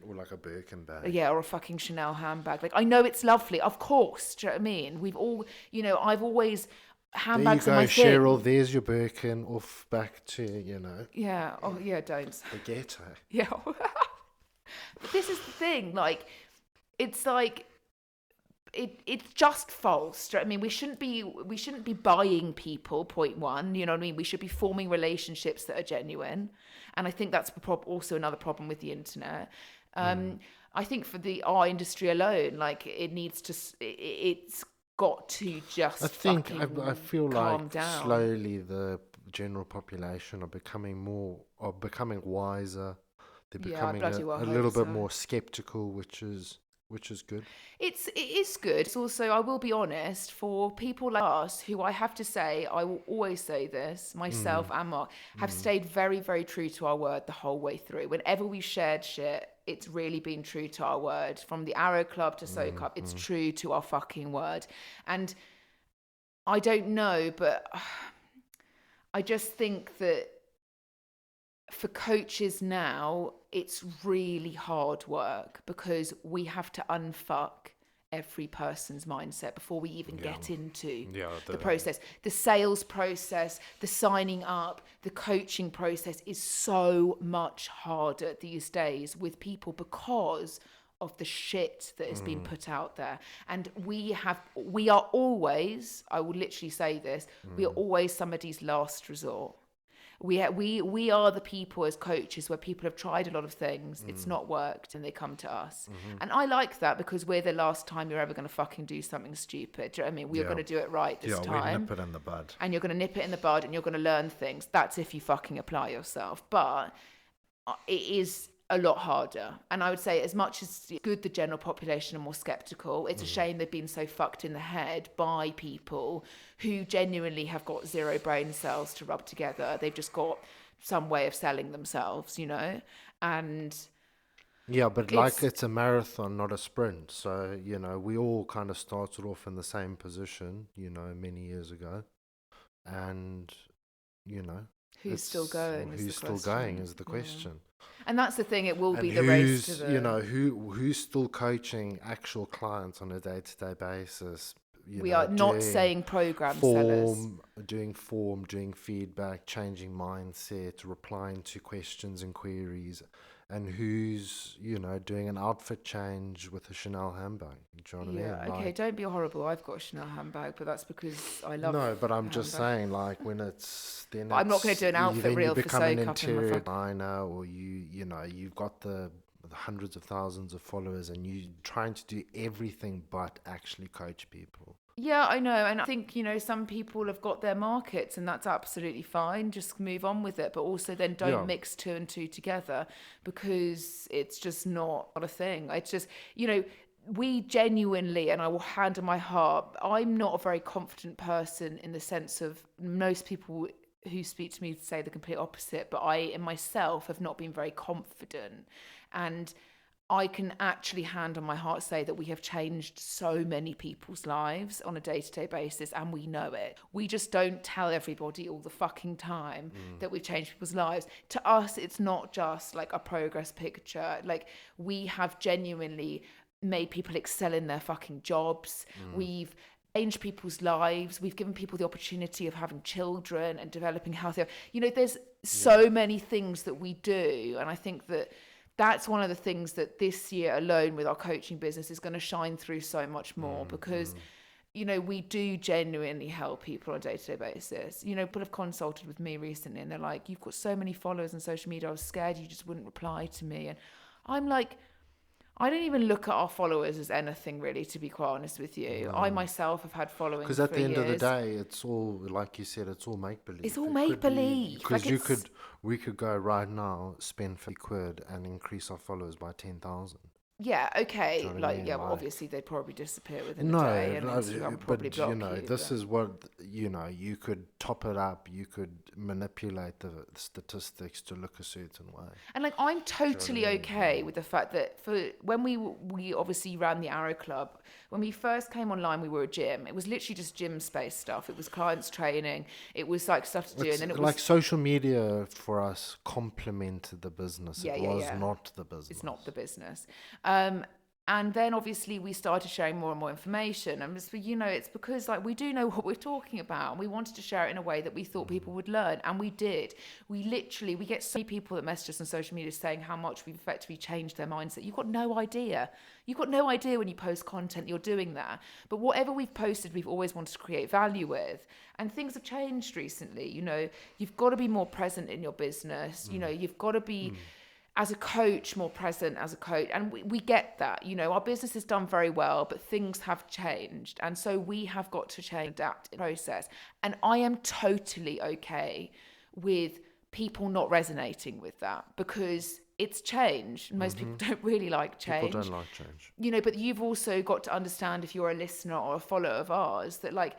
Or like a Birkin bag. Yeah, or a fucking Chanel handbag. Like, I know it's lovely, of course. Do you know what I mean? We've all, I've always... handbags There are you my go, Cheryl. thing. There's your Birkin off back to, Yeah. Oh, yeah, don't. the ghetto. Yeah. But this is the thing, like, it's like it's just false. Do you know what I mean? We shouldn't be buying people, point one, you know what I mean? We should be forming relationships that are genuine. And I think that's also another problem with the internet. I think for our industry alone, like, it's got to just I think fucking I feel calm like down. slowly the general population are becoming wiser. They're Yeah, I becoming bloody well a hope little bit so. more skeptical, which is good. It is good. It's also, I will be honest, for people like us who, I have to say, I will always say this, myself and Mark, have stayed very, very true to our word the whole way through. Whenever we shared shit, it's really been true to our word. From the Arrow Club to Soak Up, it's true to our fucking word. And I don't know, but I just think that for coaches now, it's really hard work, because we have to unfuck every person's mindset before we even get into the process. The sales process, the signing up, the coaching process is so much harder these days with people because of the shit that has been put out there. And we are always, I will literally say this, we are always somebody's last resort. We are the people as coaches where people have tried a lot of things, it's not worked, and they come to us. And I like that, because we're the last time you're ever going to fucking do something stupid. Do you know what I mean? We're going to do it right this time. We nip it in the bud. And you're going to nip it in the bud, and you're going to learn things. That's if you fucking apply yourself. But it is a lot harder. And I would say, as much as it's good the general population are more skeptical, it's a shame they've been so fucked in the head by people who genuinely have got zero brain cells to rub together. They've just got some way of selling themselves, you know? And Yeah, but like it's a marathon, not a sprint. So, you know, we all kind of started off in the same position, you know, many years ago. And, you know, who's still going? Who's still going is the question. And that's the thing, it will And be the race to the... you know, who's still coaching actual clients on a day-to-day basis? We are not saying program sellers. Doing form, doing feedback, changing mindset, replying to questions and queries, and who's, you know, doing an outfit change with a Chanel handbag. Do you know what I mean? Okay, don't be horrible. I've got a Chanel handbag, but that's because I love. No, but I'm just saying, like, when it's then I'm not going to do an outfit reel for become an Soak Up in my interior designer, or you know, you've got the hundreds of thousands of followers, and you're trying to do everything but actually coach people. Yeah, I know. And I think, you know, some people have got their markets and that's absolutely fine. Just move on with it. But also then don't mix two and two together, because it's just not a thing. It's just, you know, we genuinely, and I will hand on my heart, I'm not a very confident person in the sense of most people who speak to me say the complete opposite. But I, in myself, have not been very confident. And I can actually hand on my heart say that we have changed so many people's lives on a day-to-day basis, and we know it. We just don't tell everybody all the fucking time that we've changed people's lives. To us, it's not just like a progress picture. Like, we have genuinely made people excel in their fucking jobs. We've changed people's lives. We've given people the opportunity of having children and developing healthier. You know, there's so many things that we do, and I think that that's one of the things that this year alone with our coaching business is going to shine through so much more, because, you know, we do genuinely help people on a day-to-day basis. You know, people have consulted with me recently and they're like, you've got so many followers on social media, I was scared you just wouldn't reply to me. And I'm like, I don't even look at our followers as anything really, to be quite honest with you. I myself have had following because at for the end of the years. day, it's all, like you said, it's all make-believe. It's all make-believe. Because Like, we could go right now, spend 50 quid and increase our followers by 10,000. Yeah, okay. Do you know what I Like, mean? yeah, well, Like, obviously they'd probably disappear within a day, and Instagram would probably but block you know, this but... is what, you know, you could top it up, you could manipulate the statistics to look a certain way. And like, I'm totally okay with the fact that for when we obviously ran the Arrow Club, when we first came online, we were a gym. It was literally just gym space stuff. It was clients training. It was like stuff to do, and then it like was social media for us complemented the business. It was not the business. It's not the business. And then obviously we started sharing more and more information. And you know, it's because like we do know what we're talking about, and we wanted to share it in a way that we thought people would learn, and we did. We get so many people that message us on social media saying how much we've effectively changed their mindset. You've got no idea. You've got no idea when you post content you're doing that. But whatever we've posted, we've always wanted to create value with. And things have changed recently. You know, you've got to be more present in your business. You know, you've got to be as a coach, more present as a coach. And we get that, you know, our business has done very well, but things have changed. And so we have got to change, adapt in the process. And I am totally okay with people not resonating with that, because it's change. Most people don't really like change. People don't like change. You know, but you've also got to understand, if you're a listener or a follower of ours, that like,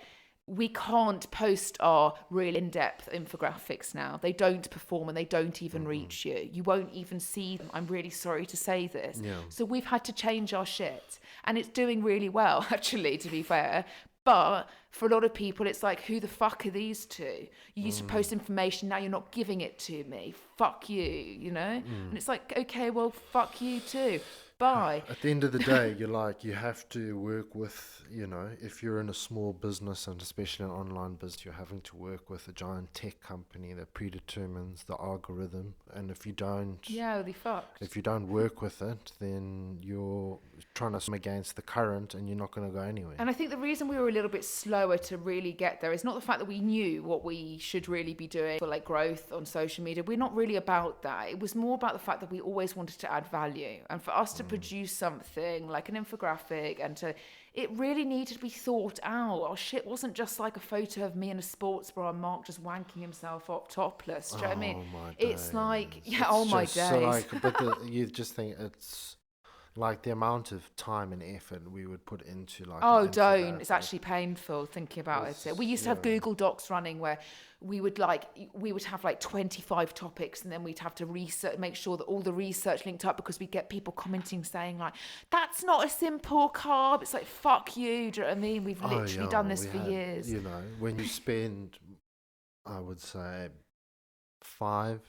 we can't post our real in-depth infographics now. They don't perform, and they don't even reach you. You won't even see them. I'm really sorry to say this. Yeah. So we've had to change our shit, and it's doing really well, actually, to be fair. But for a lot of people, it's like, who the fuck are these two? You used to post information, now you're not giving it to me. Fuck you, you know? And it's like, okay, well, fuck you too. Bye. At the end of the day, you have to work with, you know, if you're in a small business, and especially an online business, you're having to work with a giant tech company that predetermines the algorithm. And if you don't... Yeah, they're fucked. If you don't work with it, then you're trying to swim against the current, and you're not going to go anywhere. And I think the reason we were a little bit slower to really get there is not the fact that we knew what we should really be doing for like growth on social media. We're not really about that. It was more about the fact that we always wanted to add value, and for us to produce something like an infographic, and to it really needed to be thought out. Our shit wasn't just like a photo of me in a sports bra and Mark just wanking himself up topless. Do you know what I mean? Oh my It's like, days. yeah, It's oh my just so days. but you just think it's like the amount of time and effort we would put into like an Oh, don't. It's infographic actually painful thinking about it. was, We used to have Google Docs running where we would have like 25 topics, and then we'd have to research, make sure that all the research linked up, because we'd get people commenting saying like, that's not a simple carb. It's like, fuck you. Do you know what I mean? We've oh literally yeah, done this we for had, years. you know, when you spend, I would say 5,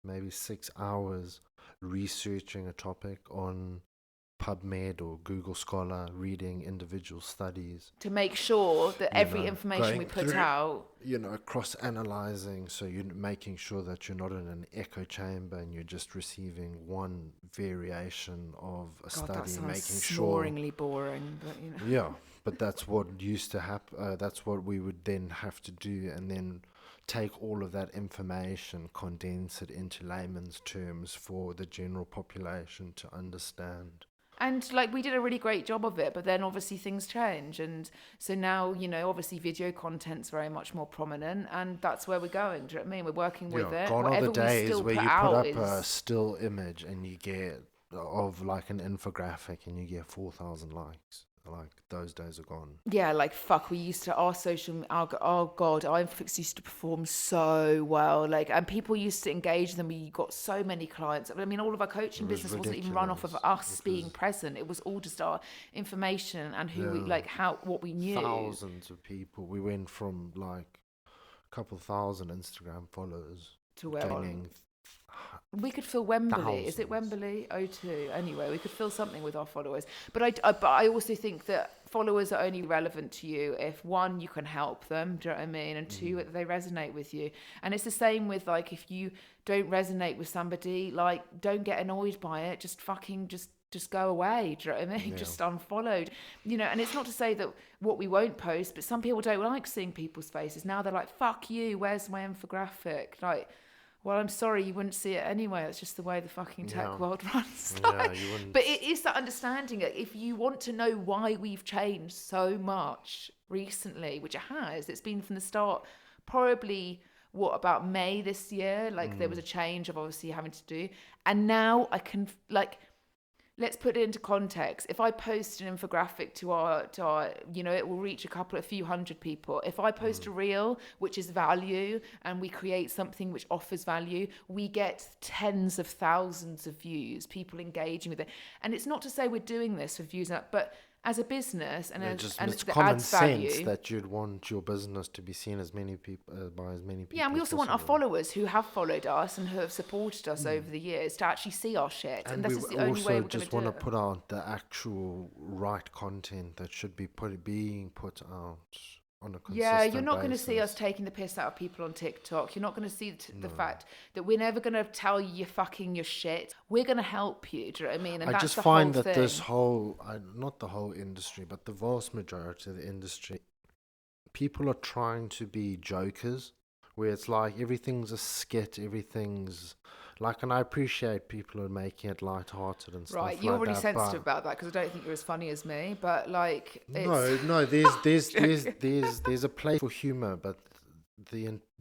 maybe 6 hours researching a topic on PubMed or Google Scholar, reading individual studies, To make sure that you every know, information we going put through, out. you know, cross analyzing, so you're making sure that you're not in an echo chamber and you're just receiving one variation of a God, that study, sounds making sure. snoringly boring, but you know. Yeah, but that's what used to happen. That's what we would then have to do, and then take all of that information, condense it into layman's terms for the general population to understand. And like we did a really great job of it, but then obviously things change, and so now, you know, obviously video content's very much more prominent, and that's where we're going. Do you know what I mean? We're working with Yeah, it. gone are Whatever the we days still where put you put out up a is, still image and you get of like an infographic and you get 4,000 likes. Like those days are gone. yeah, like fuck. We used to our oh god, our infix used to perform so well. Like, and people used to engage them. We got so many clients. I mean, all of our coaching It was business wasn't even run off of ridiculous. us It being was, present. It was all just our information and who we yeah, like, how what we knew. thousands of people. We went from like a couple thousand Instagram followers, To where gaining we could fill Wembley. Is it thousands. Wembley? O2. Anyway, we could fill something with our followers. But I also think that followers are only relevant to you if, one, you can help them, do you know what I mean? And two, that they resonate with you. And it's the same with like, if you don't resonate with somebody, like, don't get annoyed by it. Just fucking just go away. Do you know what I mean? Yeah. Just unfollowed. You know, and it's not to say that what we won't post, but some people don't like seeing people's faces. Now they're like, fuck you, where's my infographic? Like, well, I'm sorry, you wouldn't see it anyway. It's just the way the fucking tech Yeah. world runs. Yeah, you wouldn't. But it is that understanding that if you want to know why we've changed so much recently, which it has, it's been from the start, probably about May this year, like there was a change of obviously having to do. And now I can, like, let's put it into context. If I post an infographic to our, you know, it will reach a few hundred people. If I post a reel, which is value, and we create something which offers value, we get tens of thousands of views, people engaging with it. And it's not to say we're doing this for views, but as a business and It's that common adds sense value. that you'd want your business to be seen as many people by as many people. Yeah, and we as also want our possible. followers who have followed us and who have supported us over the years to actually see our shit. And, And this we is the only way also we're going just to want do to it. put out the actual right content that should be being put out on a consistent Yeah, you're not going to see us basis. taking the piss out of people on TikTok. You're not going to see the fact that we're never going to tell you you're fucking your shit. We're going to help you. Do you know what I mean? And I that's just the find whole that thing. this whole, not the whole industry, but the vast majority of the industry, people are trying to be jokers, where it's like everything's a skit, everything's like, and I appreciate people are making it lighthearted and stuff Right, you're like really that. sensitive But about that because I don't think you're as funny as me. But like, no, it's no, there's a place for humor, but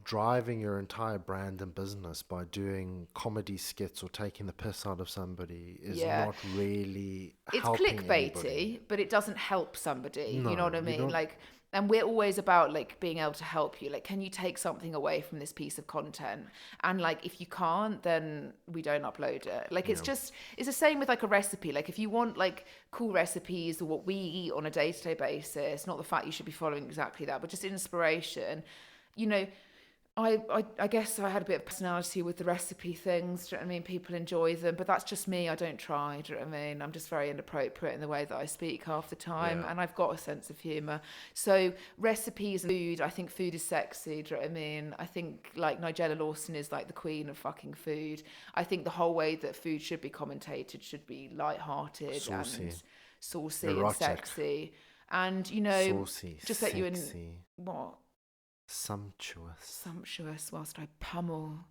driving your entire brand and business by doing comedy skits or taking the piss out of somebody is Yeah. not really it's helping clickbaity, anybody. but it doesn't help somebody. You know No, what I you mean? don't. Like, and we're always about like being able to help you. Like, can you take something away from this piece of content? And like, if you can't, then we don't upload it. Like, it's the same with like a recipe. Like, if you want like cool recipes or what we eat on a day-to-day basis, not the fact you should be following exactly that, but just inspiration, you know. I guess I had a bit of personality with the recipe things. Do you know what I mean? People enjoy them, but that's just me. I don't try. Do you know what I mean? I'm just very inappropriate in the way that I speak half the time, Yeah. and I've got a sense of humour. So recipes and food, I think food is sexy. Do you know what I mean? I think like Nigella Lawson is like the queen of fucking food. I think the whole way that food should be commentated should be light-hearted Saucy. and saucy Erotic. and sexy, and you know, Saucy, just let you in sexy, what. sumptuous. Sumptuous whilst I pummel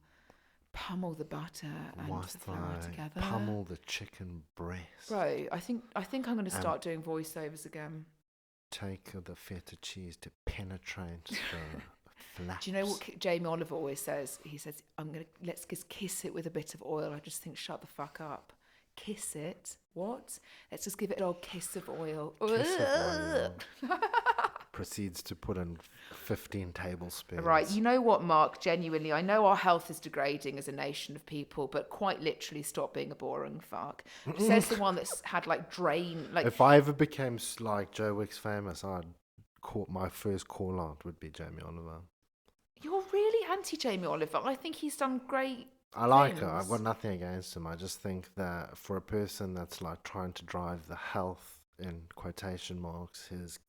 the butter and Whilst the flour I together. pummel the chicken breast. Bro, I think I'm going to start doing voiceovers again. take the feta cheese to penetrate the flaps. Do you know what Jamie Oliver always says? He says, let's just kiss it with a bit of oil. I just think, shut the fuck up. Kiss it? What? Let's just give it an old kiss of oil. Kiss of oil. Proceeds to put in 15 tablespoons. Right, you know what, Mark? Genuinely, I know our health is degrading as a nation of people, but quite literally, stop being a boring fuck. Says the one that's had If I ever became like Joe Wicks famous, my first call out would be Jamie Oliver. You're really anti Jamie Oliver. I think he's done great. I like her. I've got nothing against him. I just think that for a person that's like trying to drive the health in quotation marks, his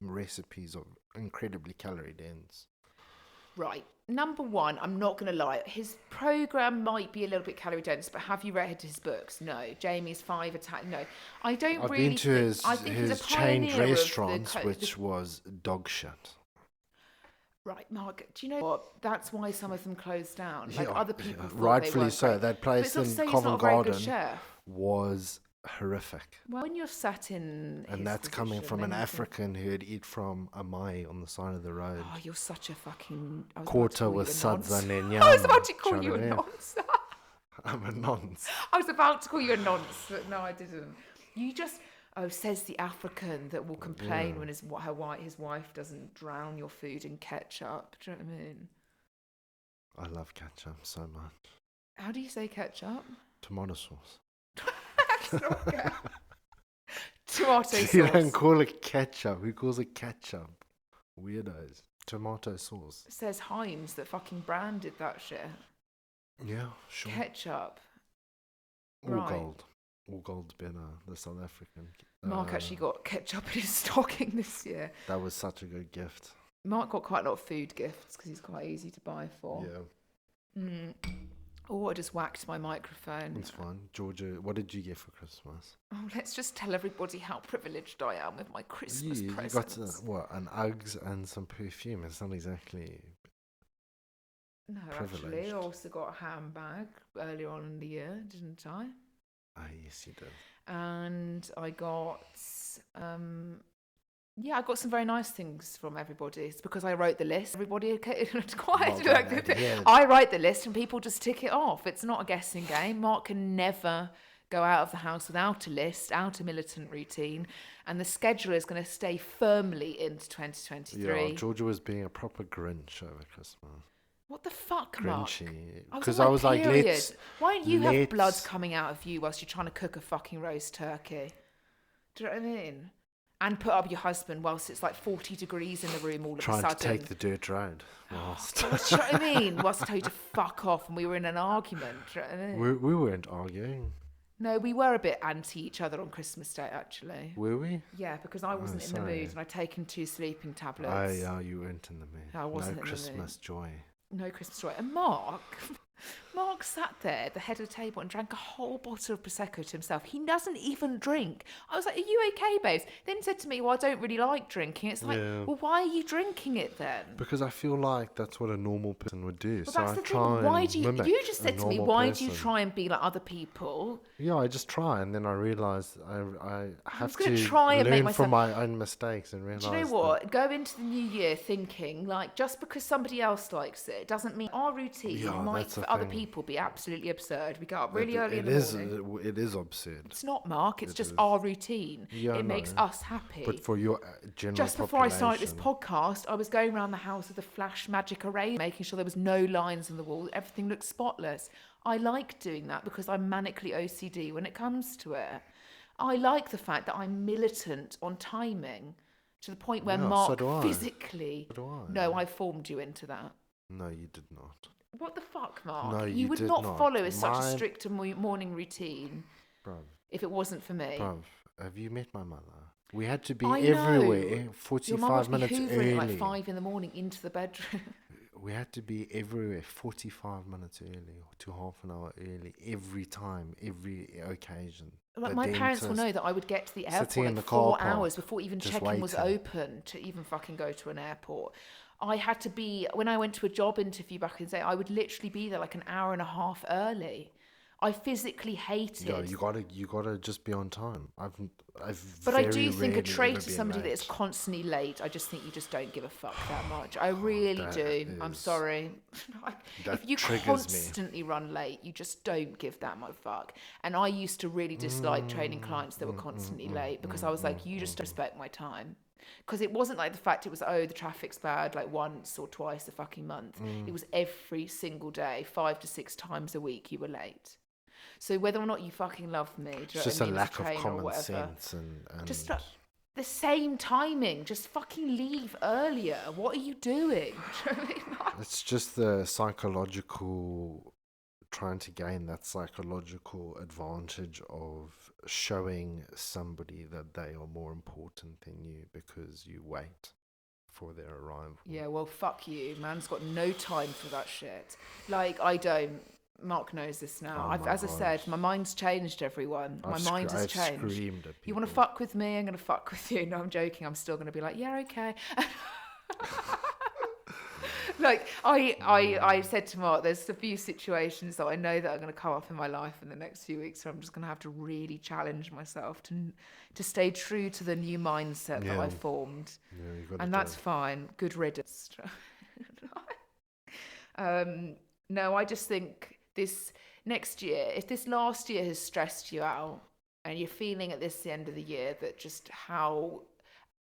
recipes are incredibly calorie dense. Right. Number one, I'm not going to lie. His program might be a little bit calorie dense, but have you read his books? No. Jamie's 5 Italian. No. I don't I've really been to think, I think his he's a chained pioneer of restaurants, which was dog shit. Right, Mark, do you know what? That's why some of them closed down. Like Yeah, other people thought rightfully they weren't so. great. That But place it's not to in say he's Covent not a very good Garden chef. was horrific. Well, when you're sat in And his that's coming position, from an then you think, African who'd eat from a mai on the side of the road. oh, you're such a fucking... I was about to Quarter call you with a suds nonce. and then I was about to call yam. you a Do you know what nonce. I'm a nonce. I was about to call you a nonce, but no, I didn't. You just... Oh, says the African that will complain when his wife doesn't drown your food in ketchup. Do you know what I mean? I love ketchup so much. How do you say ketchup? Tomato sauce. That's not good. Tomato sauce. You don't call it ketchup. Who calls it ketchup? Weirdos. Tomato sauce. It says Heinz that fucking branded that shit. Yeah, sure. Ketchup. All right. gold. All gold's been the South African. Mark actually got ketchup in his stocking this year. That was such a good gift. Mark got quite a lot of food gifts because he's quite easy to buy for. Yeah. Oh, I just whacked my microphone. It's fine. Georgia, what did you get for Christmas? Oh, let's just tell everybody how privileged I am with my Christmas You presents. got what? An Uggs and some perfume. It's not exactly. No, privileged. actually, I also got a handbag earlier on in the year, didn't I? Ah, yes, you did. And I got, I got some very nice things from everybody. It's because I wrote the list. Everybody, okay, it's quite Well like done, yeah. I write the list and people just tick it off. It's not a guessing game. Mark can never go out of the house without a list, out a militant routine, and the schedule is going to stay firmly into 2023. Yeah, Georgia was being a proper Grinch over Christmas. What the fuck, Mark? Grinchy. Because I was like, period. Why don't you have blood let's- coming out of you whilst you're trying to cook a fucking roast turkey? Do you know what I mean? And put up your husband whilst it's like 40 degrees in the room all of trying a sudden. to take the dirt road. Whilst Do you know what I mean? Whilst I told you to fuck off and we were in an argument. Do you know what I mean? we weren't arguing, No, we were a bit anti each other on Christmas Day, actually. were we? Yeah, because I wasn't in the sorry. mood and I'd taken 2 sleeping tablets. Oh, yeah, you weren't in the mood. I wasn't no in the mood. Christmas joy. No Christmas joy. And Mark sat there at the head of the table and drank a whole bottle of Prosecco to himself. He doesn't even drink. I was like, are you okay, babes? Then he said to me, well, I don't really like drinking. It's like, Yeah. well, why are you drinking it then? Because I feel like that's what a normal person would do. Well, so that's I the try thing. Why and do you? mimic You just a said to me, normal why do you person. try and be like other people? Yeah, I just try, and then I realised I have gonna to try and make learn from myself- my own mistakes and realise. Do you know what? Go into the new year thinking like just because somebody else likes it doesn't mean our routine Yeah, might that's the for other thing. people be absolutely absurd. We get up really It- early in it the is, morning. It is absurd. It's not, Mark. It's just is. our routine. Yeah, I it makes know. us happy. But for your general Just before I started this population- podcast, I was going around the house with a flash magic array, making sure there was no lines on the wall. Everything looked spotless. I like doing that because I'm manically OCD when it comes to it. I like the fact that I'm militant on timing to the point where Yeah, so Mark do I. physically... So do I. No, I formed you into that. No, you did not, What the fuck, Mark? No, you you would did not not. follow such a Mine- strict morning routine bruv. if it wasn't for me. Bruv, have you met my mother? We had to be I know. everywhere Your mum 45 must be minutes hoovering early. at like 5 in the morning into the bedroom. We had to be everywhere 45 minutes early to half an hour early every time, every occasion. Like The my parents will dentist, know that I would get to the sitting airport in like the 4 car park, hours before even just check-in was waiting. open to even fucking go to an airport. I had to be, when I went to a job interview back in the day, I would literally be there like an hour and a half early. I physically hated. Yeah, you gotta just be on time. But I very do think a rarely trait ever of been somebody that is late. constantly late, I just think you just don't give a fuck that much. I really That do. I'm is sorry. If that you triggers me. constantly run late, you just don't give that much fuck. And I used to really dislike training clients that were constantly late because I was like, you just respect my time. Because it wasn't like the fact it was, oh, the traffic's bad like once or twice a fucking month. It was every single day, 5 to 6 times a week you were late. So whether or not you fucking love me, do you It's know just what I a mean, as a lack of trainer or common whatever, sense just and the same timing. Just fucking leave earlier. What are you doing? Do you know what I mean? it's just the psychological trying to gain that psychological advantage of showing somebody that they are more important than you because you wait for their arrival. Yeah, well, fuck you. Man's got no time for that shit. Like, I don't. Mark knows this now. Oh my As I God. said, my mind's changed, everyone. My mind has I've changed. screamed at You want to people. fuck with me? I'm going to fuck with you. No, I'm joking. I'm still going to be like, yeah, okay. Like, I said to Mark, there's a few situations that I know that are going to come up in my life in the next few weeks, so I'm just going to have to really challenge myself to stay true to the new mindset that Yeah. I formed. Yeah, you gotta And do that's it. fine. Good riddance. No, I just think this next year, if this last year has stressed you out and you're feeling at the end of the year that just how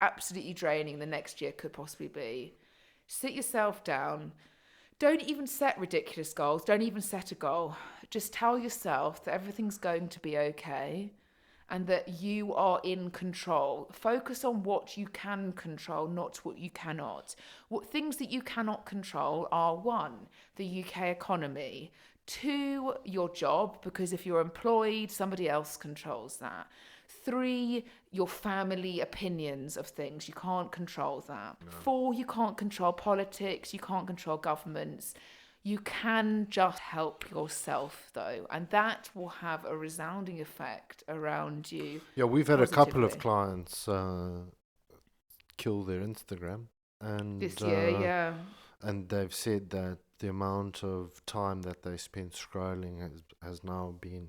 absolutely draining the next year could possibly be, sit yourself down. Don't even set ridiculous goals. Don't even set a goal. Just tell yourself that everything's going to be okay and that you are in control. Focus on what you can control, not what you cannot. What things that you cannot control are: 1, the UK economy; 2, your job, because if you're employed, somebody else controls that; 3, your family opinions of things. You can't control that. No. 4, you can't control politics. You can't control governments. You can just help yourself, though, and that will have a resounding effect around you. Yeah, we've had a couple of positively. clients kill their Instagram, and This year, yeah. and they've said that the amount of time that they spent scrolling has now been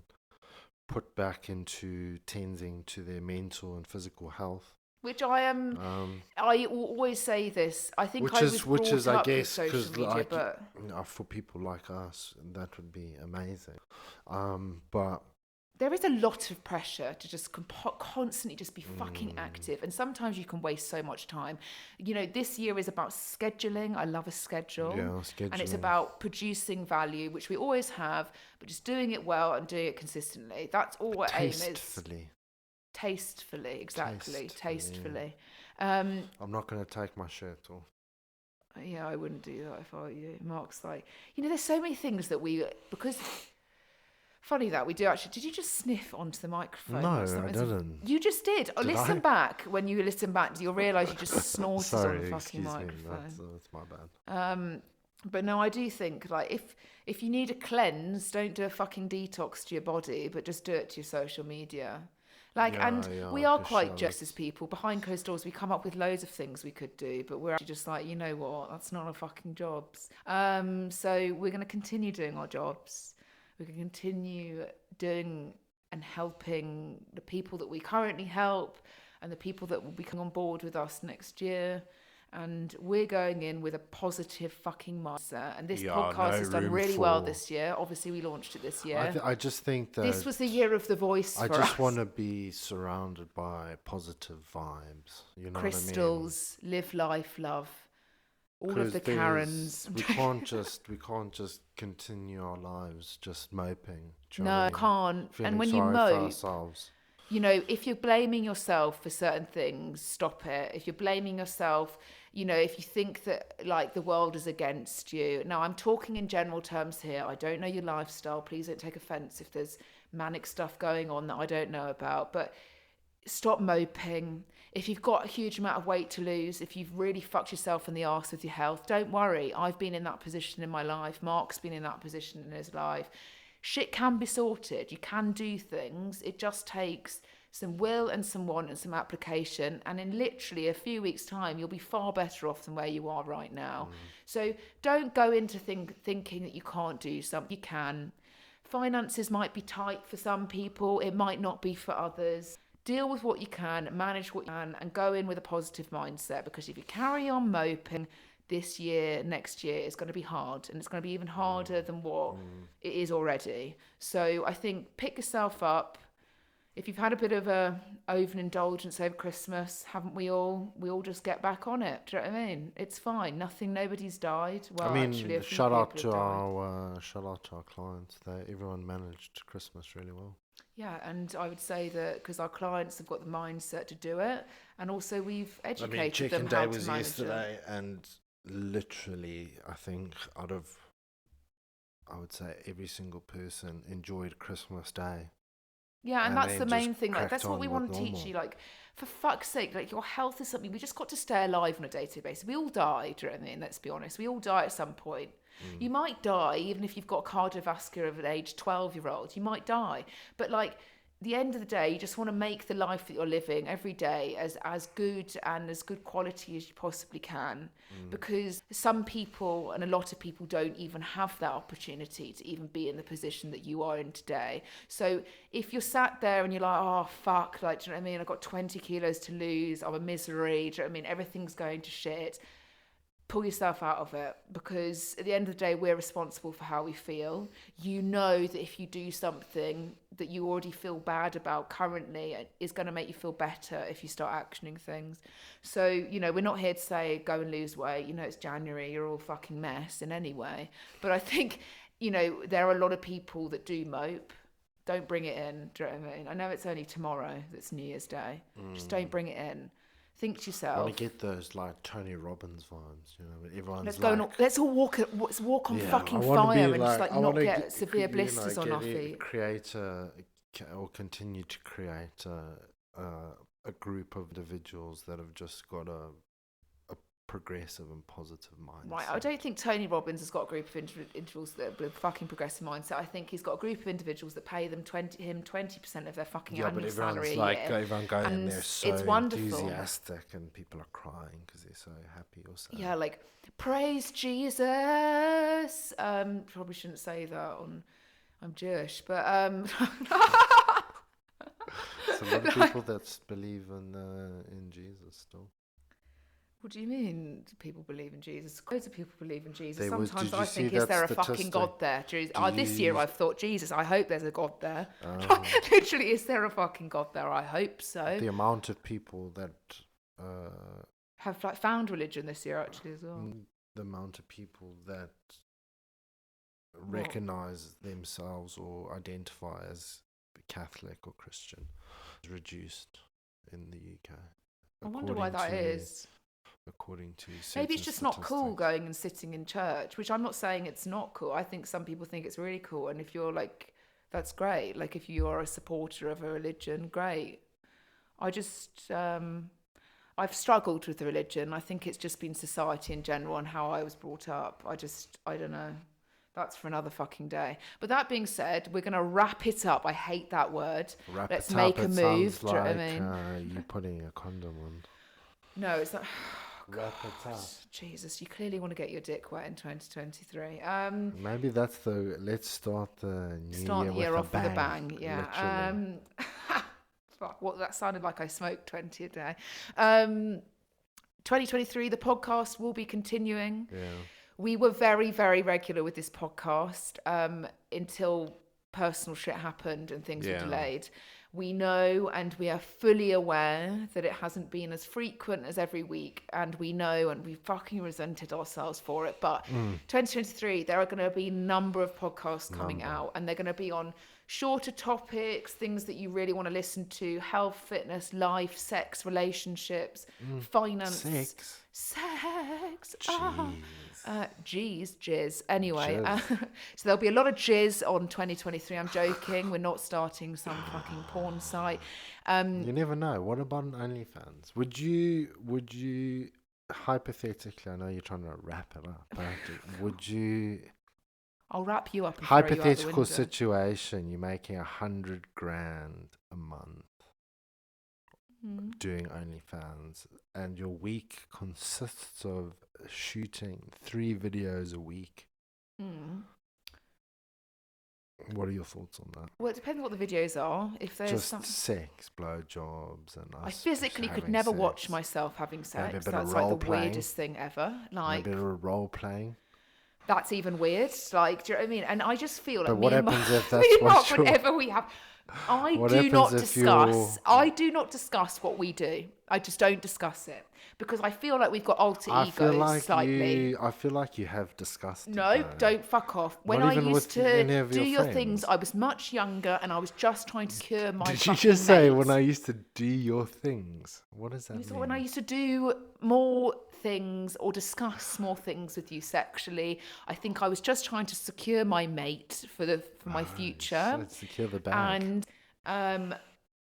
put back into tending to their mental and physical health. Which I am. I will always say this. I think I was which brought is, I up with guess, social because media, like but for people like us, that would be amazing. But there is a lot of pressure to just constantly just be fucking active, and sometimes you can waste so much time. You know, this year is about scheduling. I love a schedule. Yeah, scheduling. And it's about producing value, which we always have, but just doing it well and doing it consistently. That's all our aim is. Tastefully, exactly. Tastefully. Yeah. I'm not going to take my shirt off. Yeah, I wouldn't do that if I were you. Mark's like, there's so many things that because funny that we do actually. Did you just sniff onto the microphone? No, I didn't. You just did. Oh, listen back. When you listen back, you'll realise you just snorted Sorry, on the fucking microphone. That's my bad. But no, I do think like if you need a cleanse, don't do a fucking detox to your body, but just do it to your social media. We are quite just as people. Behind closed doors, we come up with loads of things we could do, but we're actually just like, you know what? That's not our fucking jobs. So we're going to continue doing our jobs. We're going to continue doing and helping the people that we currently help and the people that will be coming on board with us next year. And we're going in with a positive fucking mindset. And this podcast has done really well this year. Obviously, we launched it this year. I just think that this was the year of the voice. I just want to be surrounded by positive vibes. You know Crystals, what I mean? Live life, love. All of the Karens. We can't just continue our lives just moping. No, can't. And when you mope, if you're blaming yourself for certain things, stop it. If you're blaming yourself, if you think that like the world is against you. Now, I'm talking in general terms here. I don't know your lifestyle. Please don't take offense if there's manic stuff going on that I don't know about. But stop moping. If you've got a huge amount of weight to lose, if you've really fucked yourself in the arse with your health, don't worry. I've been in that position in my life. Mark's been in that position in his life. Shit can be sorted. You can do things. It just takes some will and some want and some application. And in literally a few weeks' time, you'll be far better off than where you are right now. So don't go into thinking that you can't do something. You can. finances might be tight for some people, it might not be for others. Deal with what you can, manage what you can, and go in with a positive mindset, because if you carry on moping this year, next year, it's going to be hard, and it's going to be even harder than what it is already. So I think pick yourself up. If you've had a bit of a overindulgence over Christmas, haven't we all? We all just get back on it. Do you know what I mean? It's fine. Nobody's died. Well, I mean, actually, a few shout out people to have died. our clients. Everyone managed Christmas really well. Yeah, and I would say that because our clients have got the mindset to do it, and also we've educated them how to manage yesterday, and literally, I think I would say every single person enjoyed Christmas Day. Yeah, and that's the then main just thing. Like, cracked that's what on we with want to teach normal. you. Like, for fuck's sake, like your health is something we just got to stay alive on a day-to-day basis. We all die, do you know what I mean? Let's be honest. We all die at some point. You might die even if you've got cardiovascular of an age 12-year-old. You might die, but like, the end of the day, you just want to make the life that you're living every day as good and as good quality as you possibly can, because some people and a lot of people don't even have that opportunity to even be in the position that you are in today. So if you're sat there and you're like, oh fuck, like, do you know what I mean, I've got 20 kilos to lose, I'm a misery, do you know what I mean, everything's going to shit, pull yourself out of it, because at the end of the day, we're responsible for how we feel. You know that if you do something that you already feel bad about currently, it is going to make you feel better if you start actioning things. So, you know, we're not here to say go and lose weight, you know, it's January, you're all fucking mess in any way. But I think, you know, there are a lot of people that do mope. Don't bring it in, do you know what I mean? I know it's only tomorrow that's New Year's Day. Just don't bring it in. Think to I yourself. want to get those like Tony Robbins vibes, you know, when everyone's Let's go. like, Let's all walk on yeah, fucking I want to fire be and just like I not want to get severe blisters on our feet. or continue to create a group of individuals that have just got a progressive and positive mindset. Right, I don't think Tony Robbins has got a group of individuals that have a fucking progressive mindset. I think he's got a group of individuals that pay them 20% of their fucking annual salary a year. Everyone going and And they're so it's wonderful. enthusiastic and people are crying because they're so happy or so. Yeah, like praise Jesus. Probably shouldn't say that on. I'm Jewish, but There's a lot of people that believe in Jesus still. What do you mean people believe in Jesus? Loads of people believe in Jesus. Did Sometimes you I see think, is that there a fucking statistic? God there? This year I've thought, Jesus, I hope there's a God there. Oh. Literally, is there a fucking God there? I hope so. The amount of people that Have like found religion this year actually as well. the amount of people that recognize themselves or identify as Catholic or Christian is reduced in the UK. I wonder why that is. According to maybe it's just not cool going and sitting in church, which I'm not saying it's not cool. I think some people think it's really cool, and if you're like, that's great. Like if you are a supporter of a religion, great. I just I've struggled with the religion. I think it's just been society in general and how I was brought up. I don't know. That's for another fucking day. But that being said, we're going to wrap it up. I hate that word. Let's make a move. Do you know what I mean? You putting a condom on. No, it's not. Wrap it up. Jesus, you clearly want to get your dick wet in 2023. Maybe that's let's start the new start year off with a bang. Yeah. Literally. Fuck, what that sounded like I smoked 20 a day. 2023, the podcast will be continuing. Yeah. We were very, very regular with this podcast until personal shit happened and things were delayed. We know and we are fully aware that it hasn't been as frequent as every week, and we know and we fucking resented ourselves for it. But 2023, there are going to be a number of podcasts coming out, and they're going to be on shorter topics, things that you really want to listen to: health, fitness, life, sex, relationships, finance. Sex. Jizz. Anyway, so there'll be a lot of jizz on 2023. I'm joking. We're not starting some fucking porn site. You never know. What about an OnlyFans? Would you hypothetically? I know you're trying to wrap it up, but would you? I'll wrap you up. And hypothetical situation: you're making $100,000 a month. Doing OnlyFans, and your week consists of shooting 3 videos a week. What are your thoughts on that? Well, it depends what the videos are. If there's Just some, sex, blowjobs, and I us physically could having never sex. watch myself having Maybe a sex. bit of That's like the role-playing. weirdest thing ever. A Like, bit of role playing. that's even weird. Like, do you know what I mean? And I just feel like But what happens if me that's and what Mark, you're- whenever we have, I What do not happens if discuss. you're- I do not discuss what we do. I just don't discuss it because I feel like we've got alter I egos feel like slightly. I feel like you have discussed. No, it, though. don't fuck off. When Not I even used with any to of do your your things, friends. I was much younger and I was just trying to secure my. Did you fucking just say mates. when I used to do your things? What does that So mean? when I used to do more things or discuss more things with you sexually, I think I was just trying to secure my mate for my future. Let's secure the bag. And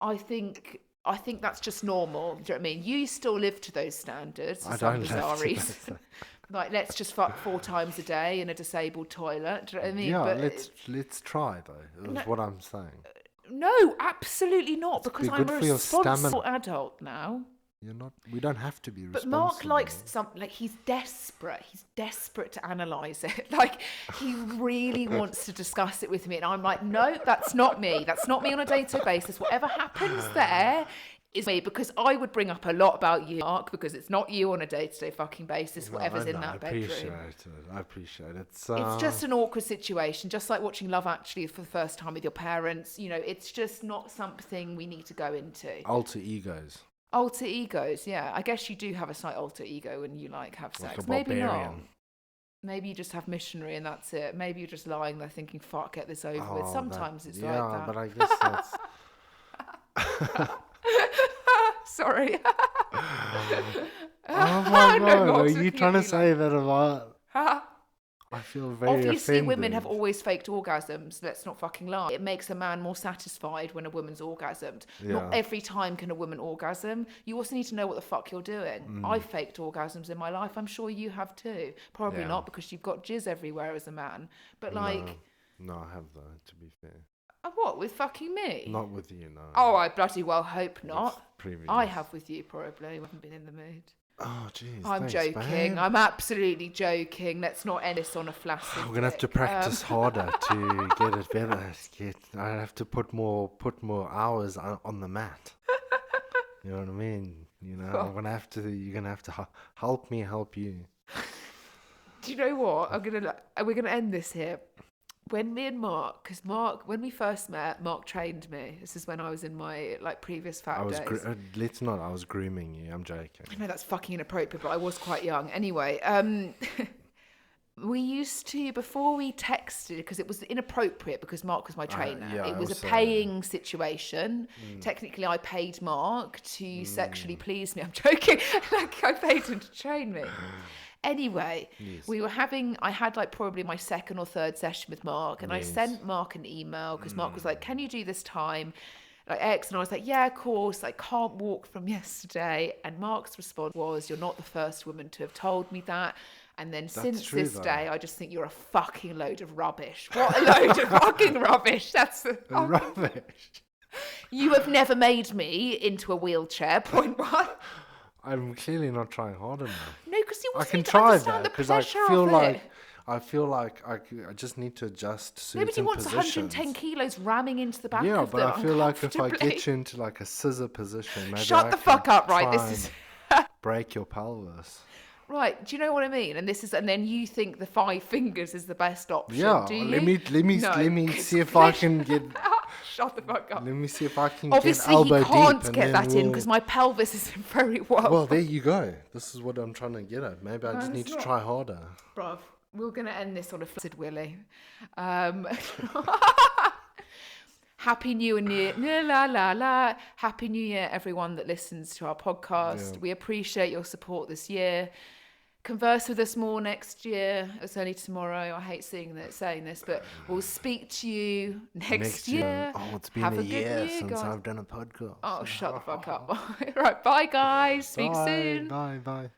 I think that's just normal. Do you know what I mean? You still live to those standards. I some don't live to bizarre those reason. Like, let's just fuck 4 times a day in a disabled toilet. Do you know what I mean? Yeah, But let's try though. Is what I'm saying. no, absolutely not, because be I'm good a for your responsible stamina. adult now. You're not. We don't have to be But responsible. Mark likes something like he's desperate. He's desperate to analyze it. Like, he really wants to discuss it with me, and I'm like, no, that's not me. That's not me on a day-to-day basis. Whatever happens there is me, because I would bring up a lot about you, Mark, because it's not you on a day-to-day fucking basis. Whatever's in that bedroom. I appreciate it. It's just an awkward situation, just like watching Love Actually for the first time with your parents. You know, it's just not something we need to go into. alter egos. Alter egos, yeah. I guess you do have a slight alter ego when you like have Like sex. a Maybe not. barbarian. Maybe you just have missionary and that's it. Maybe you're just lying there thinking, "Fuck, get this over with." Oh, Sometimes it's like yeah, that. but I guess that's. Sorry. Oh my No, god! Mark's Are you looking trying at to me say that about? I feel very Obviously, women have offended. always faked orgasms. Let's not fucking lie. It makes a man more satisfied when a woman's orgasmed. Not Yeah. every time can a woman orgasm. You also need to know what the fuck you're doing. I've faked orgasms in my life. I'm sure you have too. Probably Yeah. not, because you've got jizz everywhere as a man. But like, No, I have though. To be fair, what, with fucking me? not with you, no. Oh, I bloody well hope With not. previous. I have with you probably. I haven't been in the mood. Oh, jeez. I'm thanks, joking. babe. I'm absolutely joking. Let's not end this on a flaccid. We're gonna have to dick. practice harder to get it better. I have to put more hours on the mat. You know what I mean? You know, I'm gonna have to. You're gonna have to help me help you. Do you know what? We're gonna end this here. When me and Mark, because Mark, when we first met, Mark trained me. This is when I was in my previous fat I was. days. Let's not. I was grooming you. I'm joking. I know that's fucking inappropriate, but I was quite young. Anyway, we used to, before we texted, because it was inappropriate because Mark was my trainer. yeah, it was also- a paying situation. Technically, I paid Mark to sexually please me. I'm joking. Like, I paid him to train me. Anyway, I had probably my second or third session with Mark, and I sent Mark an email because Mark was like, "Can you do this time?" Like X, and I was like, "Yeah, of course." I can't walk from yesterday, and Mark's response was, "You're not the first woman to have told me that." And then since true, this though. day, I just think you're a fucking load of rubbish. What a load of fucking rubbish. That's the Rubbish. You have never made me into a wheelchair. Point one. I'm clearly not trying hard enough. No, because you I also can need to try understand that the because I pressure feel of like it. I just need to adjust certain Nobody wants positions. 110 kilos ramming into the back Yeah, of but them I feel like if I uncomfortably. get you into like a scissor position, maybe Shut I the can fuck up, right? try This is and break your pelvis. right. Do you know what I mean? And then you think the 5 fingers is the best option. Yeah, do you? let me No, see if I can get. Shut the fuck up. Let me see if I can Obviously, get elbow he can't deep. and get then that in we'll- because my pelvis isn't very well. Well, there you go. This is what I'm trying to get at. Maybe I just it's need to not. try harder. Bruv, we're going to end this on a flaccid willy. Happy New Year. La, la, la. Happy New Year, everyone that listens to our podcast. Yeah. We appreciate your support this year. Converse with us more next year. It's only tomorrow. I hate saying this, but we'll speak to you next year. Oh, it's been Have a good year year, since guys. I've done a podcast. Oh, shut the fuck up. Right, bye, guys. Speak Bye, soon. Bye, bye.